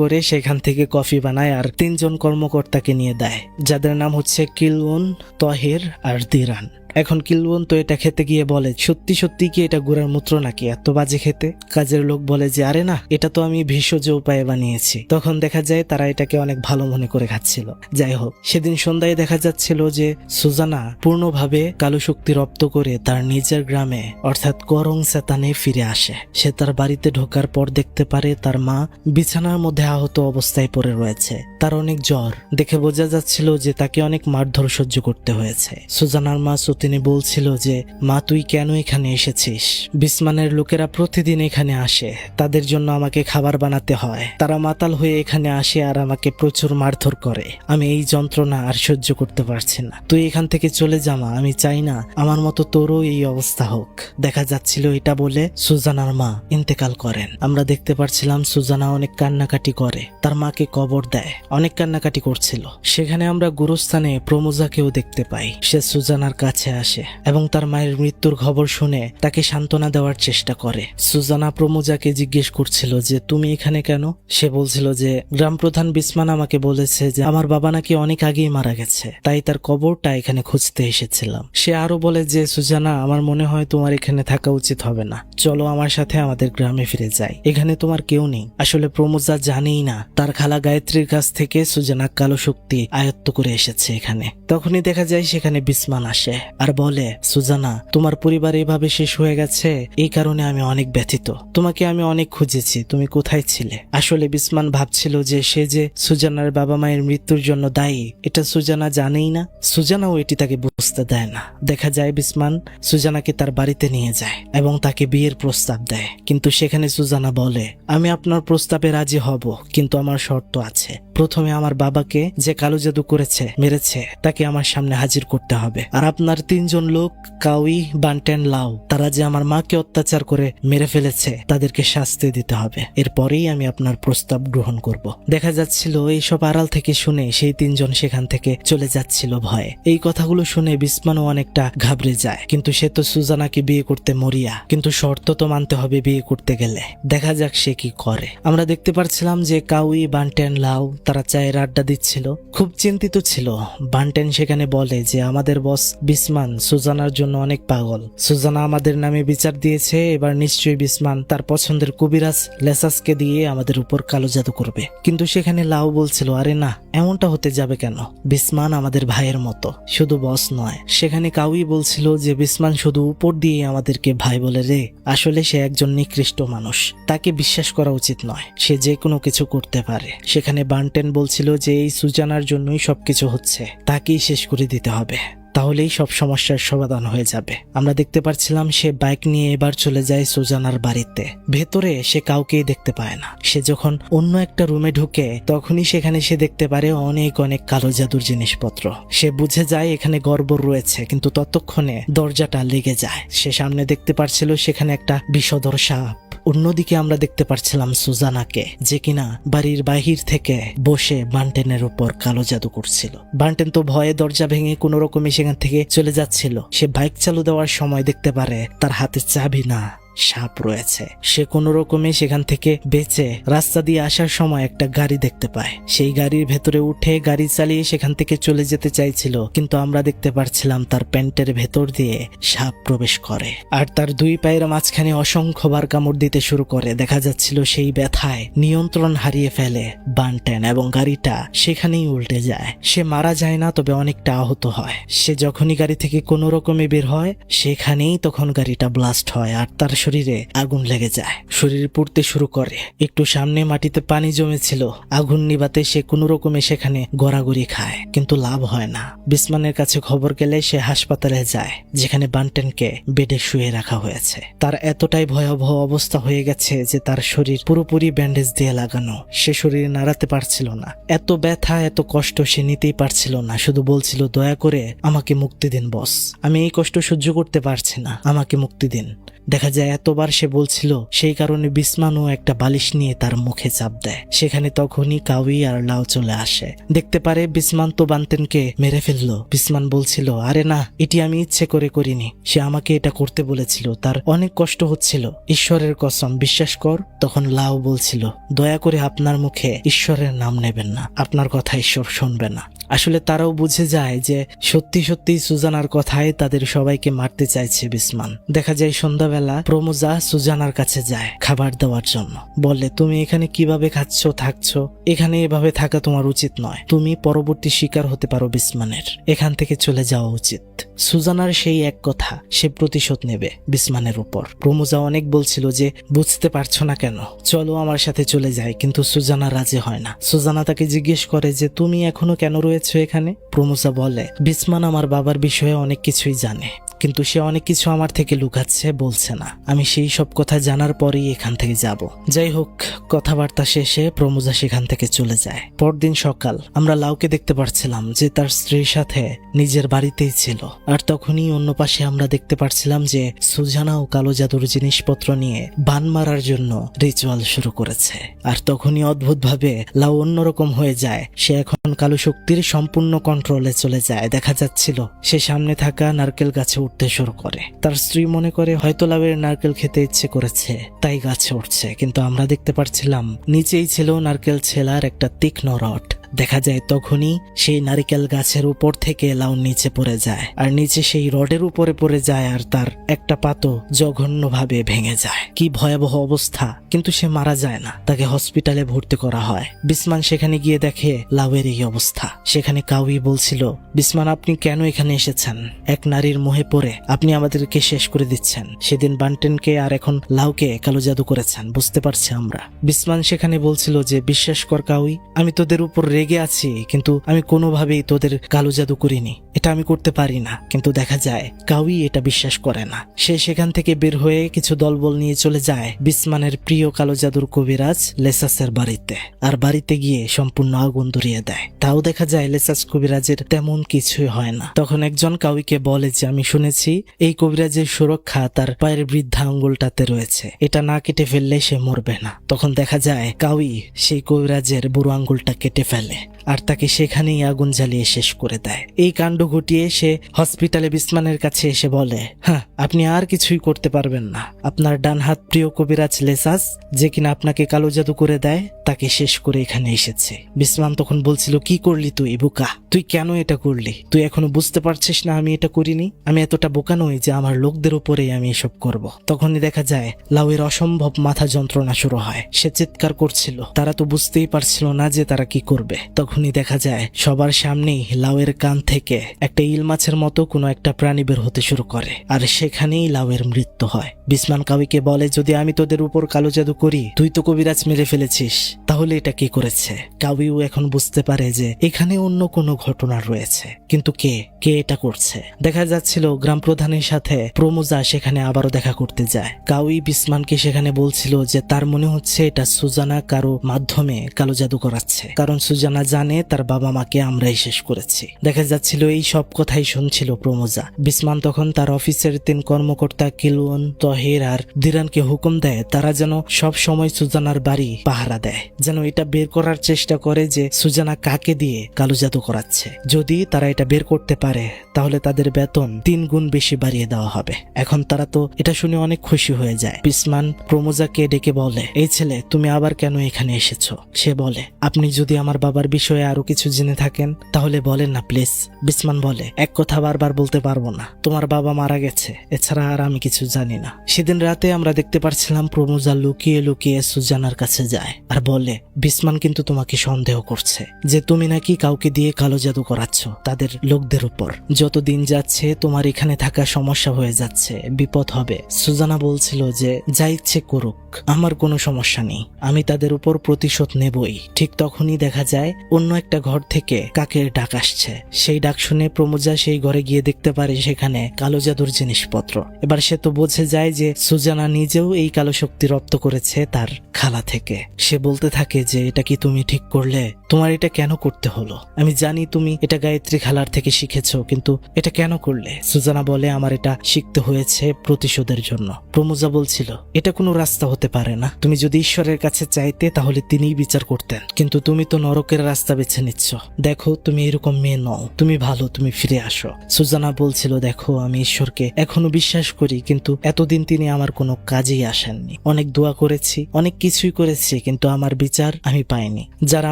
করে সেখান থেকে কফি বানায় আর 3 জন কর্মকর্তাকে নিয়ে দেয়, যাদের নাম হচ্ছে কিলুন, তহির আর দিরান। এখন কিলবন তো এটা খেতে গিয়ে বলে, সত্যি সত্যি কি এটা গুড়ার মূত্র নাকি, এত বাজে খেতে? কাজের লোক বলে যে আরে না, এটা তো আমি ভেষজ উপায়ে বানিয়েছি। তখন দেখা যায় তারা এটাকে অনেক ভালো মনে করে খাচ্ছিল। যাই হোক, সেদিন সন্ধ্যায় দেখা যাচ্ছিল যে সুজানা পূর্ণভাবে কালো শক্তি রপ্ত করে তার নিজের গ্রামে অর্থাৎ করং সেতানে ফিরে আসে। সে তার বাড়িতে ঢোকার পর দেখতে পারে তার মা বিছানার মধ্যে আহত অবস্থায় পড়ে রয়েছে। তার অনেক জ্বর, দেখে বোঝা যাচ্ছিল যে তাকে অনেক মারধর সহ্য করতে হয়েছে। সুজানার মা সতিনী বলছিল যে মা, তুই কেন এখানে এসেছিস? বিসমানের লোকেরা প্রতিদিন এখানে আসে, তাদের জন্য আমাকে খাবার বানাতে হয়। তারা মাতাল হয়ে এখানে আসে আর আমাকে প্রচুর মারধর করে। আমি এই যন্ত্রণা আর সহ্য করতে পারছি না, তুই এখান থেকে চলে যা মা, আমি চাই না আমার মতো তোরও এই অবস্থা হোক। দেখা যাচ্ছিল এটা বলে সুজানার মা ইন্তেকাল করেন। আমরা দেখতে পারছিলাম সুজানা অনেক কান্নাকাটি করে, তার মাকে কবর দেয়, অনেক কান্নাকাটি করছিল। সেখানে আমরা গুরুস্থানে প্রমোজাকেও দেখতে পাই। সে সুজানার কাছে আসে এবং তার মায়ের মৃত্যুর খবর শুনে তাকে সান্ত্বনা দেওয়ার চেষ্টা করে। সুজানা প্রমোজাকে জিজ্ঞেস করছিল যে তুমি এখানে কেন? সে বলছিল যে গ্রাম প্রধান বিসমান আমাকে বলেছে যে আমার বাবা নাকি অনেক আগেই মারা গেছে, তাই তার কবরটা এখানে খুঁজতে এসেছিলাম। সে আরো বলে যে সুজানা, আমার মনে হয় তোমার এখানে থাকা উচিত হবে না, চলো আমার সাথে আমাদের গ্রামে ফিরে যাই, এখানে তোমার কেউ নেই। আসলে প্রমোজা জানেই না তার খালা গায়ত্রীর কাছ থেকে সুজানা কালো শক্তি আয়ত্ত করে এসেছে এখানে। তখনই দেখা যায় সেখানে বিসমান আসে আর বলে, সুজানা, তোমার পরিবার এভাবে শেষ হয়ে গেছে, এই কারণে আমি অনেক ব্যথিত, তোমাকে আমি অনেক খুঁজেছি, তুমি কোথায় ছিলে? আসলে বিসমান ভাবছিল যে সে যে সুজানার বাবা মায়ের মৃত্যুর জন্য দায়ী এটা সুজানা জানেই না, সুজানাও এটি তাকে বুঝতে দেয় না। দেখা যায় বিসমান সুজানাকে তার বাড়িতে নিয়ে যায় এবং তাকে বিয়ের প্রস্তাব দেয়, কিন্তু সেখানে সুজানা বলে, আমি আপনার প্রস্তাবে রাজি হব, কিন্তু আমার শর্ত আছে। প্রথমে আমার বাবাকে যে কালো জাদু করেছে, মেরেছে, তাকে আমার সামনে হাজির করতে হবে। আর আপনার 3 জন লোক, কাউই, বান্টেন, লাও, তারা যে আমার মাকে অত্যাচার করে মেরে ফেলেছে, তাদেরকে শাস্তি দিতে হবে। এরপরেই আমি আপনার প্রস্তাব গ্রহণ করব। দেখা যাচ্ছিল এইসব আড়াল থেকে শুনে সেই 3 জন সেখান থেকে চলে যাচ্ছিল ভয়ে। এই কথাগুলো শুনে বিসমানও অনেকটা ঘাবড়ে যায়, কিন্তু সে তো সুজানাকে বিয়ে করতে মরিয়া, কিন্তু শর্ত তো মানতে হবে বিয়ে করতে গেলে। দেখা যাক সে কি করে। আমরা দেখতে পাচ্ছিলাম যে কাউই, বান্টেন, লাও তারা চায়ের আড্ডা দিচ্ছিল, খুব চিন্তিত ছিল। বান্টেন সেখানে বলে যে আমাদের বস বিসমান সুজানার জন্য অনেক পাগল, সুজানা আমাদের নামে বিচার দিয়েছে, এবার নিশ্চয়ই বিসমান তার পছন্দের কবিরাজ লেসাসকে দিয়ে আমাদের উপর কালো জাদু করবে। কিন্তু সেখানে লাও বলছিল, আরে না, এমনটা হতে যাবে কেন? বিসমান আমাদের ভাইয়ের মতো, শুধু বস নয়। সেখানে কাউই বলছিল যে বিসমান শুধু উপর দিয়ে আমাদেরকে ভাই বলে রে, আসলে সে একজন নিকৃষ্ট মানুষ, তাকে বিশ্বাস করা উচিত নয়, সে যে কোনো কিছু করতে পারে। সেখানে বান্টেন বলছিল যে এই সুজানার জন্যই সবকিছু হচ্ছে, তাকেই শেষ করে দিতে হবে, তাহলেই সব সমস্যার সমাধান হয়ে যাবে। আমরা দেখতে পাচ্ছিলাম সে বাইক নিয়ে এবার চলে যায় সুজানার বাড়িতে। ভেতরে সে কাউকেই দেখতে পায় না। সে যখন অন্য একটা রুমে ঢুকে তখনই সেখানে সে দেখতে পারে অনেক অনেক কালো জাদুর জিনিসপত্র। সে বুঝে যায় এখানে গড়বড় রয়েছে, কিন্তু ততক্ষণে দরজাটা লেগে যায়। সে সামনে দেখতে পাচ্ছিল সেখানে একটা বিষধর সাপ। অন্যদিকে আমরা দেখতে পাচ্ছিলাম সুজানাকে, যে কিনা বাড়ির বাহির থেকে বসে বান্টেনের উপর কালো জাদু করছিল। বান্টেন তো ভয়ে দরজা ভেঙে কোনো রকমে সেখান থেকে চলে যাচ্ছিল। সে বাইক চালু দেওয়ার সময় দেখতে পারে তার হাতে চাবি না, সাপ রয়েছে। সে কোনো রকমে সেখান থেকে বেঁচে রাস্তা দিয়ে আসার সময় একটা গাড়ি দেখতে পায়। সেই গাড়ির ভেতরে উঠে গাড়ি চালিয়ে সেখান থেকে চলে যেতে চাইছিল, কিন্তু আমরা দেখতে পাচ্ছিলাম তার প্যান্টের ভেতর দিয়ে সাপ প্রবেশ করে আর তার 2 পায়ের মাঝখানে অসংখ্যবার কামড় দিতে শুরু করে। দেখা যাচ্ছিল সেই ব্যথায় নিয়ন্ত্রণ হারিয়ে ফেলে বান্টেন এবং গাড়িটা সেখানেই উল্টে যায়। সে মারা যায় না, তবে অনেকটা আহত হয়। সে যখনই গাড়ি থেকে কোনো রকমে বের হয় সেখানেই তখন গাড়িটা ব্লাস্ট হয় আর তার শরীরে আগুন লেগে যায়, শরীর পুড়তে শুরু করে। একটু সামনে মাটিতে পানি জমেছিল, আগুন নিভাতে সে কোনো রকমে সেখানে গড়াগড়ি খায়, কিন্তু লাভ হয় না। বিসমানের কাছে খবর গেলে সে হাসপাতালে যায়, যেখানে বান্টেনকে বেডে শুয়ে রাখা হয়েছে। তার এতটাই ভয়াবহ অবস্থা হয়ে গেছে যে তার শরীর পুরোপুরি ব্যান্ডেজ দিয়ে লাগানো, সে শরীরে নাড়াতে পারছিল না। এত ব্যথা, এত কষ্ট সে নিতেই পারছিল না, শুধু বলছিল, দয়া করে আমাকে মুক্তি দিন বস, আমি এই কষ্ট সহ্য করতে পারছি না, আমাকে মুক্তি দিন। দেখা যায় এতবার সে বলছিল, সেই কারণে বিসমানও একটা বালিশ নিয়ে তার মুখে চাপ দেয়। সেখানে তখনই কাউই আর লাও চলে আসে। দেখতে পারে বিসমান তো বান্টেনকে মেরে ফেললো। বিসমান বলছিল, আরে না, এটি আমি ইচ্ছে করে করিনি, সে আমাকে এটা করতে বলেছিল, তার অনেক কষ্ট হচ্ছিল, ঈশ্বরের কসম, বিশ্বাস কর। তখন লাও বলছিল, দয়া করে আপনার মুখে ঈশ্বরের নাম নেবেন না, আপনার কথা ঈশ্বর শুনবে না। আসলে তারাও বুঝে যায় যে সত্যি সত্যি সুজানার কথায় তাদের সবাইকে মারতে চাইছে বিসমান। দেখা যায় সন্ধ্যাবেলা প্রমোজা সুজানার কাছে যায় খাবার দেওয়ার জন্য। বলে, তুমি এখানে কিভাবে খাচ্ছ থাকছো, এখানে এভাবে থাকা তোমার উচিত নয়, তুমি পরবর্তী শিকার হতে পারো বিসমানের, এখান থেকে চলে যাওয়া উচিত। সুজানার সেই এক কথা, সে প্রতিশোধ নেবে বিসমানের উপর। প্রমোজা অনেক বলছিল যে বুঝতে পারছো না কেন, চলো আমার সাথে চলে যায়, কিন্তু সুজানা রাজি হয় না। সুজানা তাকে জিজ্ঞেস করে যে তুমি এখনো কেন রয়েছো এখানে। প্রমোজা বলে, বিসমান আমার বাবার বিষয়ে অনেক কিছুই জানে, কিন্তু সে অনেক কিছু আমার থেকে লুকাচ্ছে, বলছে না। আমি সেই সব কথা জানার পরেই এখান থেকে যাব। যাই হোক, কথাবার্তা শেষে প্রমোজা সেখান থেকে চলে যায়। পরদিন সকাল আমরা লাউকে দেখতে পাচ্ছিলাম যে তার স্ত্রীর সাথে নিজের বাড়িতেই ছিল। আর তখনই অন্য পাশে আমরা দেখতে পাচ্ছিলাম যে সুজানাও কালো জাদুর জিনিসপত্র নিয়ে বান মারার জন্য রিচুয়াল শুরু করেছে। আর তখনই অদ্ভুতভাবে লাউ অন্যরকম হয়ে যায়, সে এখন কালো শক্তির সম্পূর্ণ কন্ট্রোলে চলে যায়। দেখা যাচ্ছিল সে সামনে থাকা নারকেল গাছে উঠতে শুরু করে। তার স্ত্রী মনে করে হয়তো লাউয়ের নারকেল খেতে ইচ্ছে করেছে তাই গাছে উঠছে, কিন্তু আমরা দেখতে পাচ্ছিলাম নিচেই ছিল নারকেল ছেলার একটা তীক্ষ্ণ রড। দেখা যায় তখনই সেই নারিকেল গাছের উপর থেকে লাউ নিচে পড়ে যায়, আর নিচে সেই রডের উপরে পড়ে যায়, আর তার একটা পাতো জঘন্যভাবে ভেঙে যায়। কি ভয়াবহ অবস্থা! কিন্তু সে মারা যায় না, তাকে হসপিটালে ভর্তি করা হয়। বিসমান সেখানে গিয়ে দেখে লাউয়ের এই অবস্থা। সেখানে কাউই বলছিল, বিসমান আপনি কেন এখানে এসেছেন? এক নারীর মোহে পড়ে আপনি আমাদেরকে শেষ করে দিচ্ছেন। সেদিন বান্টেনকে আর এখন লাউকে কালো জাদু করেছেন, বুঝতে পারছি আমরা। বিসমান সেখানে বলছিল যে বিশ্বাস কর কাউই, আমি তোদের উপর রেগে আছি, কিন্তু আমি কোনোভাবেই তোদের কালো জাদু করিনি, এটা আমি করতে পারি না। কিন্তু দেখা যায় কাউই এটা বিশ্বাস করে না। সে সেখান থেকে বের হয়ে কিছু দলবল নিয়ে চলে যায় বিসমানের প্রিয় কালো জাদুর কবিরাজ লেসাসের বাড়িতে, আর বাড়িতে গিয়ে সম্পূর্ণ আগুন ধরিয়ে দেয়। তাও দেখা যায় লেসাস কবিরাজের তেমন কিছুই হয় না। তখন একজন কাউইকে বলে যে আমি শুনেছি এই কবিরাজের সুরক্ষা তার পায়ের বৃদ্ধা আঙ্গুলটাতে রয়েছে, এটা না কেটে ফেললে সে মরবে না। তখন দেখা যায় কাউই সেই কবিরাজের বুড়ো আঙ্গুলটা কেটে ফেলে আর তাকে সেখানেই আগুন জ্বালিয়ে শেষ করে দেয়। এই কাণ্ড ঘটিয়ে সে হসপিটালে বিসমানের কাছে এসে বলে, হ্যাঁ আপনি আর কিছুই করতে পারবেন না, আপনার ডান হাত প্রিয় কবিরাজ লেসাস যে কিনা আপনাকে কালো জাদু করে দেয় তাকে শেষ করে এখানে এসেছে। বিসমান তখন বলছিল, কি করলি তুই বোকা, তুই কেন এটা করলি? তুই এখনো বুঝতে পারছিস না আমি এটা করিনি? আমি এতটা বোকা নই যে আমার লোকদের উপরেই আমি এসব করব। তখনই দেখা যায় লাউয়ের অসম্ভব মাথা যন্ত্রণা শুরু হয়, সে চিৎকার করছিল। তারা তো বুঝতেই পারছিল না যে তারা কি করবে। তখনই দেখা যায় সবার সামনেই লাউয়ের কান থেকে একটা ইল মাছের মতো কোনো একটা প্রাণী বের হতে শুরু করে, আর সেখানেই লাউয়ের মৃত্যু হয়। বিসমান কাউইকে বলে, যদি আমি তোদের উপর কালো জাদু করি, তুই তো কবিরাজ মেরে ফেলেছিস, তাহলে এটা কি করেছে? কাউইও এখন বুঝতে পারে যে এখানে অন্য কোনো ঘটনা রয়েছে, কিন্তু কে এটা করছে? দেখা যাচ্ছিল গ্রাম প্রধানের সাথে প্রমোজা সেখানে আবারও দেখা করতে যায়। কাউই বিসমানকে সেখানে বলছিল যে তার মনে হচ্ছে এটা সুজানা কারো মাধ্যমে কালো জাদু করাচ্ছে, কারণ সুজানা জানে তার বাবা মাকে আমরাই শেষ করেছি। দেখা যাচ্ছিল এই সব কথাই শুনছিল প্রমোজা। বিসমান তখন তার অফিসের 3 কর্মকর্তা কিলুন, তহির আর দিরানকে হুকুম দেয় তারা যেন সব সময় সুজানার বাড়ি পাহারা দেয়, যেন এটা বের করার চেষ্টা করে যে সুজানা কাকে দিয়ে কালো জাদু করাচ্ছে। যদি তারা এটা বের করতে পারে তাহলে তাদের বেতন 3 গুণ বেশি বাড়িয়ে দেওয়া হবে। এখন তারা তো এটা শুনে অনেক খুশি হয়ে যায়। বিসমান প্রমোজাকে ডেকে বলে, এই ছেলে তুমি আবার কেন এখানে এসেছো? সে বলে, আপনি যদি আমার বাবার বিষয়ে আরো কিছু জেনে থাকেন তাহলে বলেন না প্লিজ। বিসমান বলে, এক কথা বারবার বলতে পারবো না, তোমার বাবা মারা গেছে, এছাড়া আর আমি কিছু জানি না। সেদিন রাতে আমরা দেখতে পাচ্ছিলাম প্রমোজা লুকিয়ে লুকিয়ে সুজানার কাছে যায় আর বলে, বিসমান কিন্তু তোমাকে সন্দেহ করছে যে তুমি নাকি কাউকে দিয়ে কালো জাদু করাচ্ছ তাদের লোকদের উপর। যত দিন যাচ্ছে তোমার এখানে থাকা সমস্যা হয়ে যাচ্ছে, বিপদ হবে। সুজানা বলছিল যে যা ইচ্ছে করুক, আমার কোনো সমস্যা নেই, আমি তাদের উপর প্রতিশোধ নেবই। ঠিক তখনই দেখা যায় অন্য একটা ঘর থেকে কাকের ডাক আসছে। সেই ডাক শুনে প্রমোজা সেই ঘরে গিয়ে দেখতে পারে সেখানে কালো জাদুর জিনিসপত্র। এবার সে তো বুঝে যায় যে সুজানা নিজেও এই কালো শক্তি রপ্ত করেছে তার খালা থেকে। সে বলতে থাকে যে এটা কি তুমি ঠিক করলে? তোমার এটা কেন করতে হলো? আমি জানি তুমি এটা গায়ত্রী খালার থেকে শিখেছো, কিন্তু এটা কেন করলে? সুজানা বলে, আমার এটা শিখতে হয়েছে প্রতিশোধের জন্য। প্রমোজা বলছিল, এটা কোনো রাস্তা হতে পারে না, তুমি যদি ঈশ্বরের কাছে চাইতে তাহলে তিনিই বিচার করতেন, কিন্তু তুমি তো নরকের লোকের রাস্তা বেছে নিচ্ছ। দেখো তুমি এরকম মেয়ে নও, তুমি ভালো, তুমি ফিরে আসো। সুজানা বলছিল, দেখো আমি ঈশ্বরকে এখনো বিশ্বাস করি, কিন্তু এতদিন তিনি আমার কোনো কাজেই আসেননি। অনেক দোয়া করেছি, অনেক কিছুই করেছি, কিন্তু আমার বিচার আমি পাইনি। যারা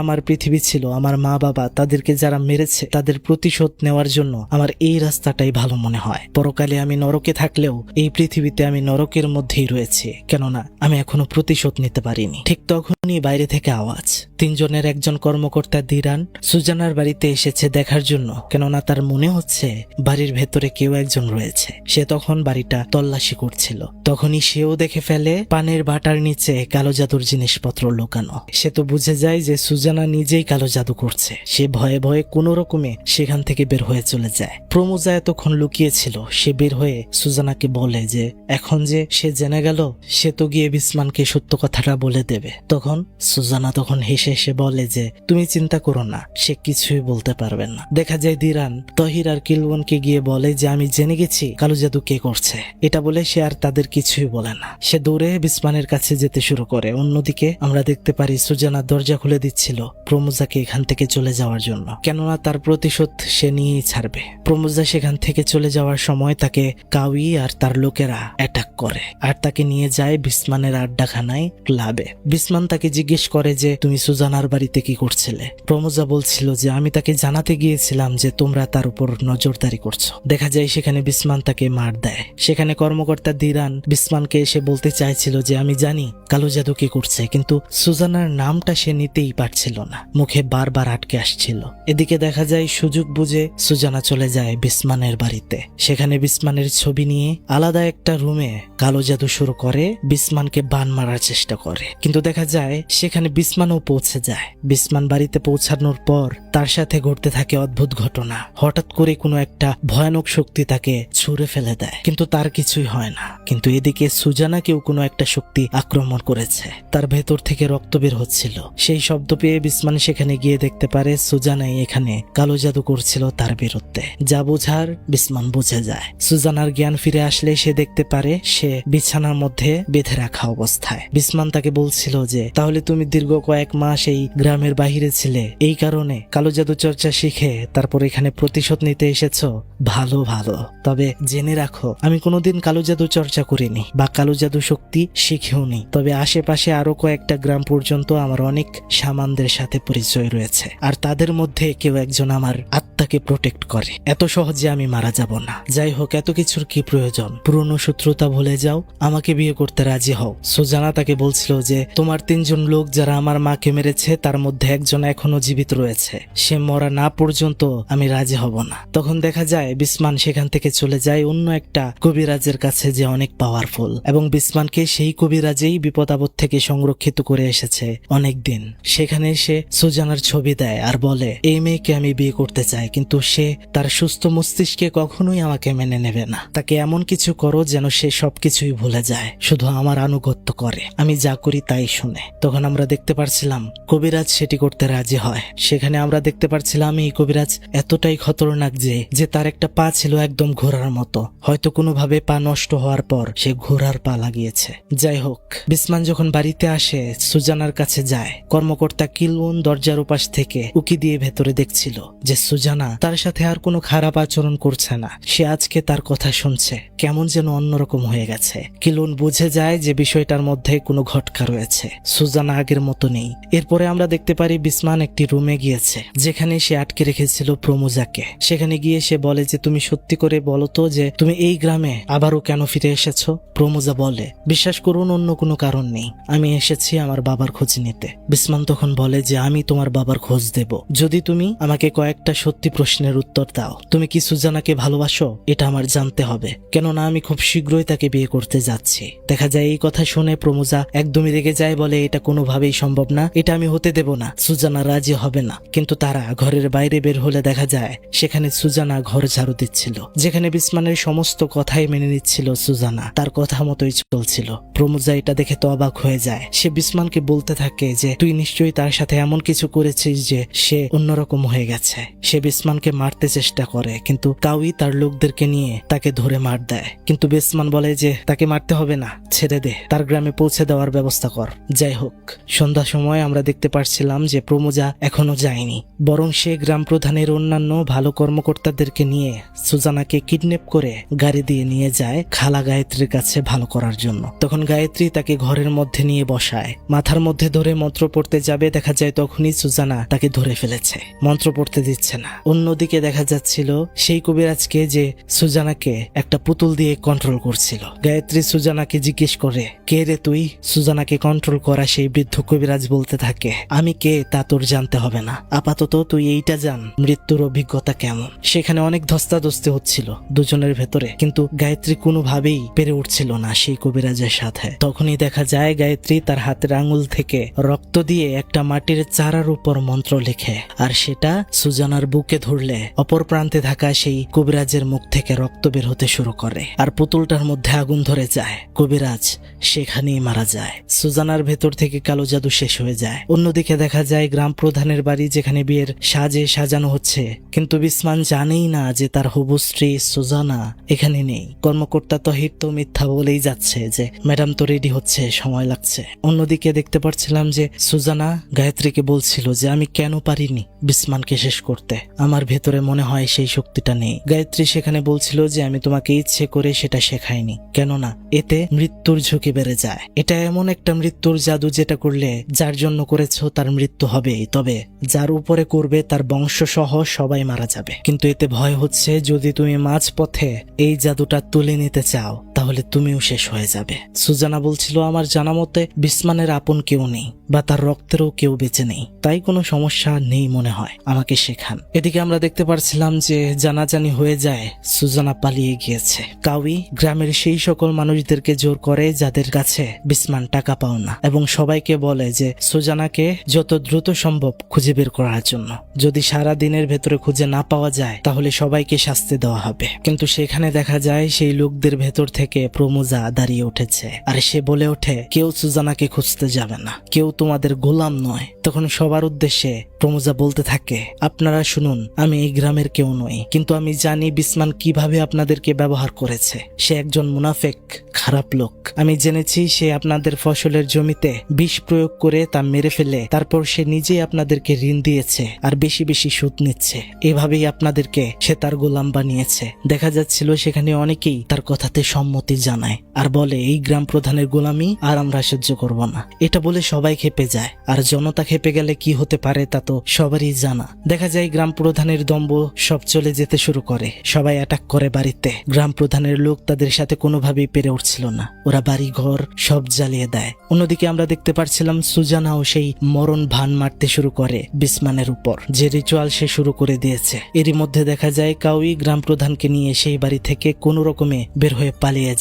আমার পৃথিবী ছিল, আমার মা বাবা, তাদেরকে যারা মেরেছে তাদের প্রতিশোধ নেওয়ার জন্য আমার এই রাস্তাটাই ভালো মনে হয়। পরকালে আমি নরকে থাকলেও এই পৃথিবীতে আমি নরকের মধ্যেই রয়েছি, কেননা আমি এখনো প্রতিশোধ নিতে পারিনি। ঠিক তখনই বাইরে থেকে আওয়াজ। তিনজনের একজন কর্মকর্তা দিরান সুজানার বাড়িতে এসেছে দেখার জন্য, কেননা তার মনে হচ্ছে বাড়ির ভেতরে কেউ একজন রয়েছে। সে তখন বাড়িটা তল্লাশি করছিল। তখনই সেও দেখে ফেলে পানের বাটার নিচে কালো জাদুর জিনিসপত্র লুকানো। সে তো বুঝে যায় যে সুজানা নিজেই কালো জাদু করছে। সে ভয়ে ভয়ে কোনো রকমে সেখান থেকে বের হয়ে চলে যায়। প্রমোজা এতক্ষণ লুকিয়েছিল। সে বের হয়ে সুজানাকে বলে যে এখন যে সে জেনে গেল, সে তো গিয়ে বিসমানকে সত্য কথাটা বলে দেবে। তখন সুজানা তখন হেসে হেসে বলে যে তুমি চিন্তা করো না, সে কিছুই বলতে পারবে না। দেখা যায় দিরান তহির আর কিলওয়ানকে গিয়ে বলে যে আমি জেনে গেছি কালো জাদু কে করছে। এটা বলে সে আর তাদের কিছুই বলে না। সে দৌড়ে বিসমানের কাছে যেতে শুরু করে। অন্যদিকে আমরা দেখতে পারি সুজানা দরজা খুলে দিচ্ছিল প্রমোজাকে এখান থেকে চলে যাওয়ার জন্য, কেননা তার প্রতিশোধ সে নিয়েই ছাড়বে। প্রমোজা সেখান থেকে চলে যাওয়ার সময় তাকে কাউই আর তার লোকেরা অ্যাটাক করে আর তাকে নিয়ে যায় বিসমানের আড্ডাখানায়, ক্লাবে। বিসমান তাকে জিজ্ঞেস করে যে তুমি সুজানার বাড়িতে কি করছিলে। প্রমোজা বলছিল যে আমি তাকে জানাতে গিয়েছিলাম যে তোমরা তার উপর নজরদারি করছো। দেখা যায় সেখানে বিসমান তাকে মার দেয়। সেখানে কর্মকর্তা দিরান বিসমানকে এসে বলতে চাইছিল যে আমি জানি কালো জাদু কি করছে, কিন্তু সুজানার নামটা সে নিতেই পারছিল না, মুখে বারবার আটকে আসছিল। এদিকে দেখা যায় সুযোগ বুঝে সুজানা চলে যায় বিসমানের বাড়িতে। সেখানে বিসমানের ছবি নিয়ে আলাদা একটা রুমে কালো জাদু শুরু করে, বিসমানকে বান মারার চেষ্টা করে। কিন্তু দেখা যায় সেখানে বিসমানও পৌঁছে যায়। বিসমান বাড়িতে পৌঁছানোর পর তার সাথে ঘটতে থাকে অদ্ভুত ঘটনা। হঠাৎ করে কোনো একটা ভয়ানক শক্তি তাকে ছুঁড়ে ফেলে দেয়, কিন্তু তার কিছুই হয় না। কিন্তু এদিকে সুজানাকেও কোনো একটা শক্তি আক্রমণ করেছে। তার ভেতর থেকে রক্ত বের হচ্ছিল। সেই শব্দ পেয়ে বিসমান সেখানে গিয়ে দেখতে পারে সুজানাই এখানে কালো জাদু করছিল তার বিরুদ্ধে। যা বোঝার বিসমান বুঝে যায়। সুজানার জ্ঞান ফিরে আসলে সে দেখতে পারে সে বিছানার মধ্যে বেঁধে রাখা অবস্থায়। বিসমান তাকে বলছিল যে তাহলে তুমি দীর্ঘ কয়েক মাস এই গ্রামের বাহিরে ছিলে, এই কারণে কালো জাদু চর্চা শিখে তারপর এখানে প্রতিশোধ নিতে এসেছো। ভালো ভালো, তবে জেনে রাখো আমি কোনোদিন কালো জাদু চর্চা করিনি বা কালো জাদু শক্তি শিখেওনি। তবে আশেপাশে আরো কয়েকটা গ্রাম পর্যন্ত আমার অনেক শামানদের সাথে পরিচয় রয়েছে, আর তাদের মধ্যে কেউ একজন আমার আত্মাকে প্রোটেক্ট করে। এত সহজে আমি মারা যাব না। যাই হোক, এত কিছুর কি প্রয়োজন? পুরনো শত্রুতা ভুলে যাও, আমাকে বিয়ে করতে রাজি হও। সুজানা তাকে বলছিল যে তোমার তিনজন লোক যারা আমার মাকে মেরেছে তার মধ্যে একজন এখনো জীবিত রয়েছে, সে মরা না পর্যন্ত আমি রাজি হব না। তখন দেখা যায় বিসমান সেখান থেকে চলে যায় অন্য একটা কবিরাজের কাছে যে অনেক পাওয়ারফুল, এবং বিসমানকে সেই কবিরাজেই বিপদ আপদ থেকে সংরক্ষিত করে এসেছে অনেক দিন। সেখানে সে সুজানার ছবি দেয় আর বলে এই মেয়েকে আমি বিয়ে করতে চাই, কিন্তু সে তার সুস্থ মস্তিষ্কে কখনোই আমাকে মেনে নেবে না। তাকে এমন কিছু করো যেন সে সবকিছুই ভুলে যায়, শুধু আমার আনুগত্য করে, আমি যা করি তাই শুনে। তখন আমরা দেখতে পারছিলাম কবিরাজ সেটি করতে রাজি হয়। সেখানে আমরা দেখতে পারছিলাম এই কবিরাজ এতটাই খতরনাক যে তার একটা পা ছিল একদম ঘোড়ার মতো। হয়তো কোনোভাবে পা নষ্ট হওয়ার পর সে ঘোড়ার পা লাগিয়েছে। যাই হোক, বিসমান যখন বাড়িতে আসে সুজানার কাছে যায়। কর্মকর্তা কিলওয়ান দরজার উপাস থেকে উকি দিয়ে ভেতরে দেখছিল যে সুজানা তার সাথে আর কোনো খারাপ আচরণ করছে না। সে আজকে তার কথা শুনছে, কেমন যেন অন্যরকম হয়ে গেছে। কিলওয়ান বুঝে যায় যে বিষয়টার মধ্যে কোনো ঘটকা রয়েছে। সুজানা আগের মতো নেই। এরপরে আমরা দেখতে পারি বিসমান একটি রুমে গিয়েছে যেখানে সে আটকে রেখেছিল প্রমোজাকে। সেখানে গিয়ে সে বলে যে তুমি সত্যি করে বলো তো যে তুমি এই গ্রামে আবারও কেন ফিরে এসেছো? প্রমোজা বলে বিশ্বাস করুন অন্য কোনো কারণ নেই, আমি এসেছি আমার বাবার খোঁজ নিতে। বিসমান তখন বলে যে আমি তোমার বাবার খোঁজ দেব যদি তুমি আমাকে কয়েকটা সত্যি প্রশ্নের উত্তর দাও। তুমি কি সুজানাকে ভালোবাসো? এটা আমার জানতে হবে, কেননা আমি খুব শীঘ্রই তাকে বিয়ে করতে যাচ্ছি। দেখা যায় এই কথা শুনে প্রমোজা একদমই রেগে যায়, বলে এটা কোনোভাবেই সম্ভব না, এটা আমি হতে দেব না, সুজানা রাজি হবে না। কিন্তু তারা ঘরের বাইরে বের হলে দেখা যায় সেখানে সুজানা ঘর ঝাড়ু দিচ্ছিল, যেখানে বিসমানের সমস্ত কথাই মেনে নিচ্ছিল সুজানা, তার কথা মতোই চলছিল। প্রমোজা এটা দেখে তো অবাক হয়ে যায়। সে বিসমানকে বলতে থাকে যে তুই নিশ্চয়ই তার সাথে এমন কিছু করেছিস যে সে অন্যরকম হয়ে গেছে। সে বিসমান বিসমানকে মারতে চেষ্টা করে, কিন্তু কাউই তার লোকদেরকে নিয়ে তাকে ধরে মার দেয়। কিন্তু বিসমান বলে যে তাকে মারতে হবে না, ছেড়ে দে, তার গ্রামে পৌঁছে দেওয়ার ব্যবস্থা কর। যাই হোক, সন্ধ্যার সময় আমরা দেখতে পাচ্ছিলাম যে প্রমোজা এখনো যায়নি, বরং সে গ্রাম প্রধানের অন্যান্য ভালো কর্মকর্তাদেরকে নিয়ে সুজানাকে কিডন্যাপ করে গাড়ি দিয়ে নিয়ে যায় খালা গায়ত্রীর কাছে ভালো করার জন্য। তখন গায়ত্রী তাকে ঘরের মধ্যে নিয়ে বসায়, মাথার মধ্যে ধরে মন্ত্র পড়তে যাবে, দেখা যায় তখনই সুজানা তাকে ধরে ফেলেছে, মন্ত্র পড়তে দিচ্ছে না। অন্যদিকে দেখা যাচ্ছিল সেই কবিরাজকে যে সুজানাকে একটা পুতুল দিয়ে কন্ট্রোল করছিল। গায়ত্রী সুজানাকে জিজ্ঞেস করে, কে রে তুই? সুজানাকে কন্ট্রোল করা সেই বৃদ্ধ কবিরাজ বলতে থাকে, আমি কে তা তোর জানতে হবে না, আপাতত তুই এইটা জান মৃত্যুর অভিজ্ঞতা কেমন। সেখানে অনেক ধস্তাধস্তি হচ্ছিল দুজনের ভেতরে, কিন্তু গায়ত্রী কোনোভাবেই পেরে উঠছিল না সেই কবিরাজের সাথে। তখনই দেখা যায় গায়ত্রী তার হাতের আঙুল থেকে রক্ত দিয়ে একটা মাটির চারার উপর মন্ত্র লিখে, আর সেটা সুজানার বুকে ধরলে অপর প্রান্তে থাকা সেই কবিরাজের মুখ থেকে রক্ত বের হতে শুরু করে, আর পুতুলটার মধ্যে আগুন ধরে যায়। কবিরাজ সেখানেই মারা যায়। সুজানার ভেতর থেকে কালো জাদু শেষ হয়ে যায়। অন্যদিকে দেখা যায় গ্রাম প্রধানের বাড়ি, যেখানে বিয়ের সাজে সাজানো হচ্ছে, কিন্তু বিসমান জানেই না যে তার হবু স্ত্রী সুজানা এখানে নেই। কর্মকর্তা তহির তো মিথ্যা বলেই যাচ্ছে যে ম্যাডাম তো রেডি হচ্ছে, সময় লাগছে। অন্যদিকে দেখতে পাচ্ছিলাম যে সুজানা গায়ত্রীকে বলছিল যে আমি কেন পারিনি বিসমানকে শেষ করতে, আমার ভেতরে মনে হয় সেই শক্তিটা নেই। গায়ত্রী সেখানে বলছিল যে আমি তোমাকে ইচ্ছে করে সেটা শেখাইনি, কেননা এতে মৃত্যুর ঝুঁকি বেড়ে যায়। এটা এমন একটা মৃত্যুর জাদু যেটা করলে যার জন্য করেছো তার মৃত্যু হবেই, তবে যার উপরে করবে তার বংশ সহ সবাই মারা যাবে। কিন্তু এতে ভয় হচ্ছে যদি তুমি মাঝ পথে এই জাদুটা তুলে নিতে চাও তাহলে তুমিও শেষ হয়ে যাবে। সুজানা বলছিল আমার জানা মতে বিসমানের আপন কেউ নেই, বা তার রক্তেরও কেউ বেঁচে নেই, তাই কোনো সমস্যা নেই মনে হয়, আমাকে শেখান। এদিকে আমরা দেখতে পারছিলাম যে জানাজানি হয়ে যায়, সুজানা পালিয়ে গিয়েছে। কাউই গ্রামের সেই সকল মানুষদেরকে জোর করে যাদের কাছে বিসমান টাকা পাও না, এবং সবাইকে বলে যে সুজানাকে যত দ্রুত সম্ভব খুঁজে বের করার জন্য। যদি সারা দিনের ভেতরে খুঁজে না পাওয়া যায় তাহলে সবাইকে শাস্তি দেওয়া হবে। কিন্তু সেখানে দেখা যায় সেই লোকদের ভেতর থেকে প্রমোজা দাঁড়িয়ে উঠেছে, আর সে বলে ওঠে কেউ সুজানাকে খুঁজতে যাবে না, কেউ তোমাদের গোলাম নয়। তখন সবার উদ্দেশ্যে প্রমোজা বলতে থাকে, আপনারা শুনুন, আমি এই গ্রামের কেউ নই, কিন্তু আমি জানি বিসমান কিভাবে আপনাদেরকে ব্যবহার করেছে। সে একজন মুনাফেক, খারাপ লোক। আমি জেনেছি সে আপনাদের ফসলের জমিতে বিষ প্রয়োগ করে তা মেরে ফেলে তারপর সে নিজেই আপনাদেরকে ঋণ দিয়েছে আর বেশি বেশি সুদ নিচ্ছে। এভাবেই আপনাদেরকে সে তার গোলাম বানিয়েছে। দেখা যাচ্ছিল সেখানে অনেকেই তার কথাতে সম্মতি জানায় আর বলে এই গ্রাম প্রধানের গোলামি আর আমরা সহ্য করব না। এটা বলে সবাই খেপে যায়, আর জনতা খেপে গেলে কি হতে পারে তা তো সবারই জানা। দেখা যায় গ্রাম প্রধানের দম্ভ সব চলে যেতে শুরু করে, সবাই অ্যাটাক করে বাড়িতে। গ্রাম প্রধানের লোক তাদের সাথে কোনোভাবেই পেরে উঠছিল না, ওরা বাড়ি ঘর সব জ্বালিয়ে দেয়। অন্যদিকে আমরা দেখতে পাচ্ছিলাম সুজানাও সেই মরণ ভান মারতে শুরু করে বিসমানের উপর, যে রিচুয়াল সে শুরু করে দিয়েছে। এরই মধ্যে দেখা যায় কাউই গ্রাম প্রধানকে নিয়ে সেই বাড়ি থেকে কোনো রকমে বের হয়ে পালিয়ে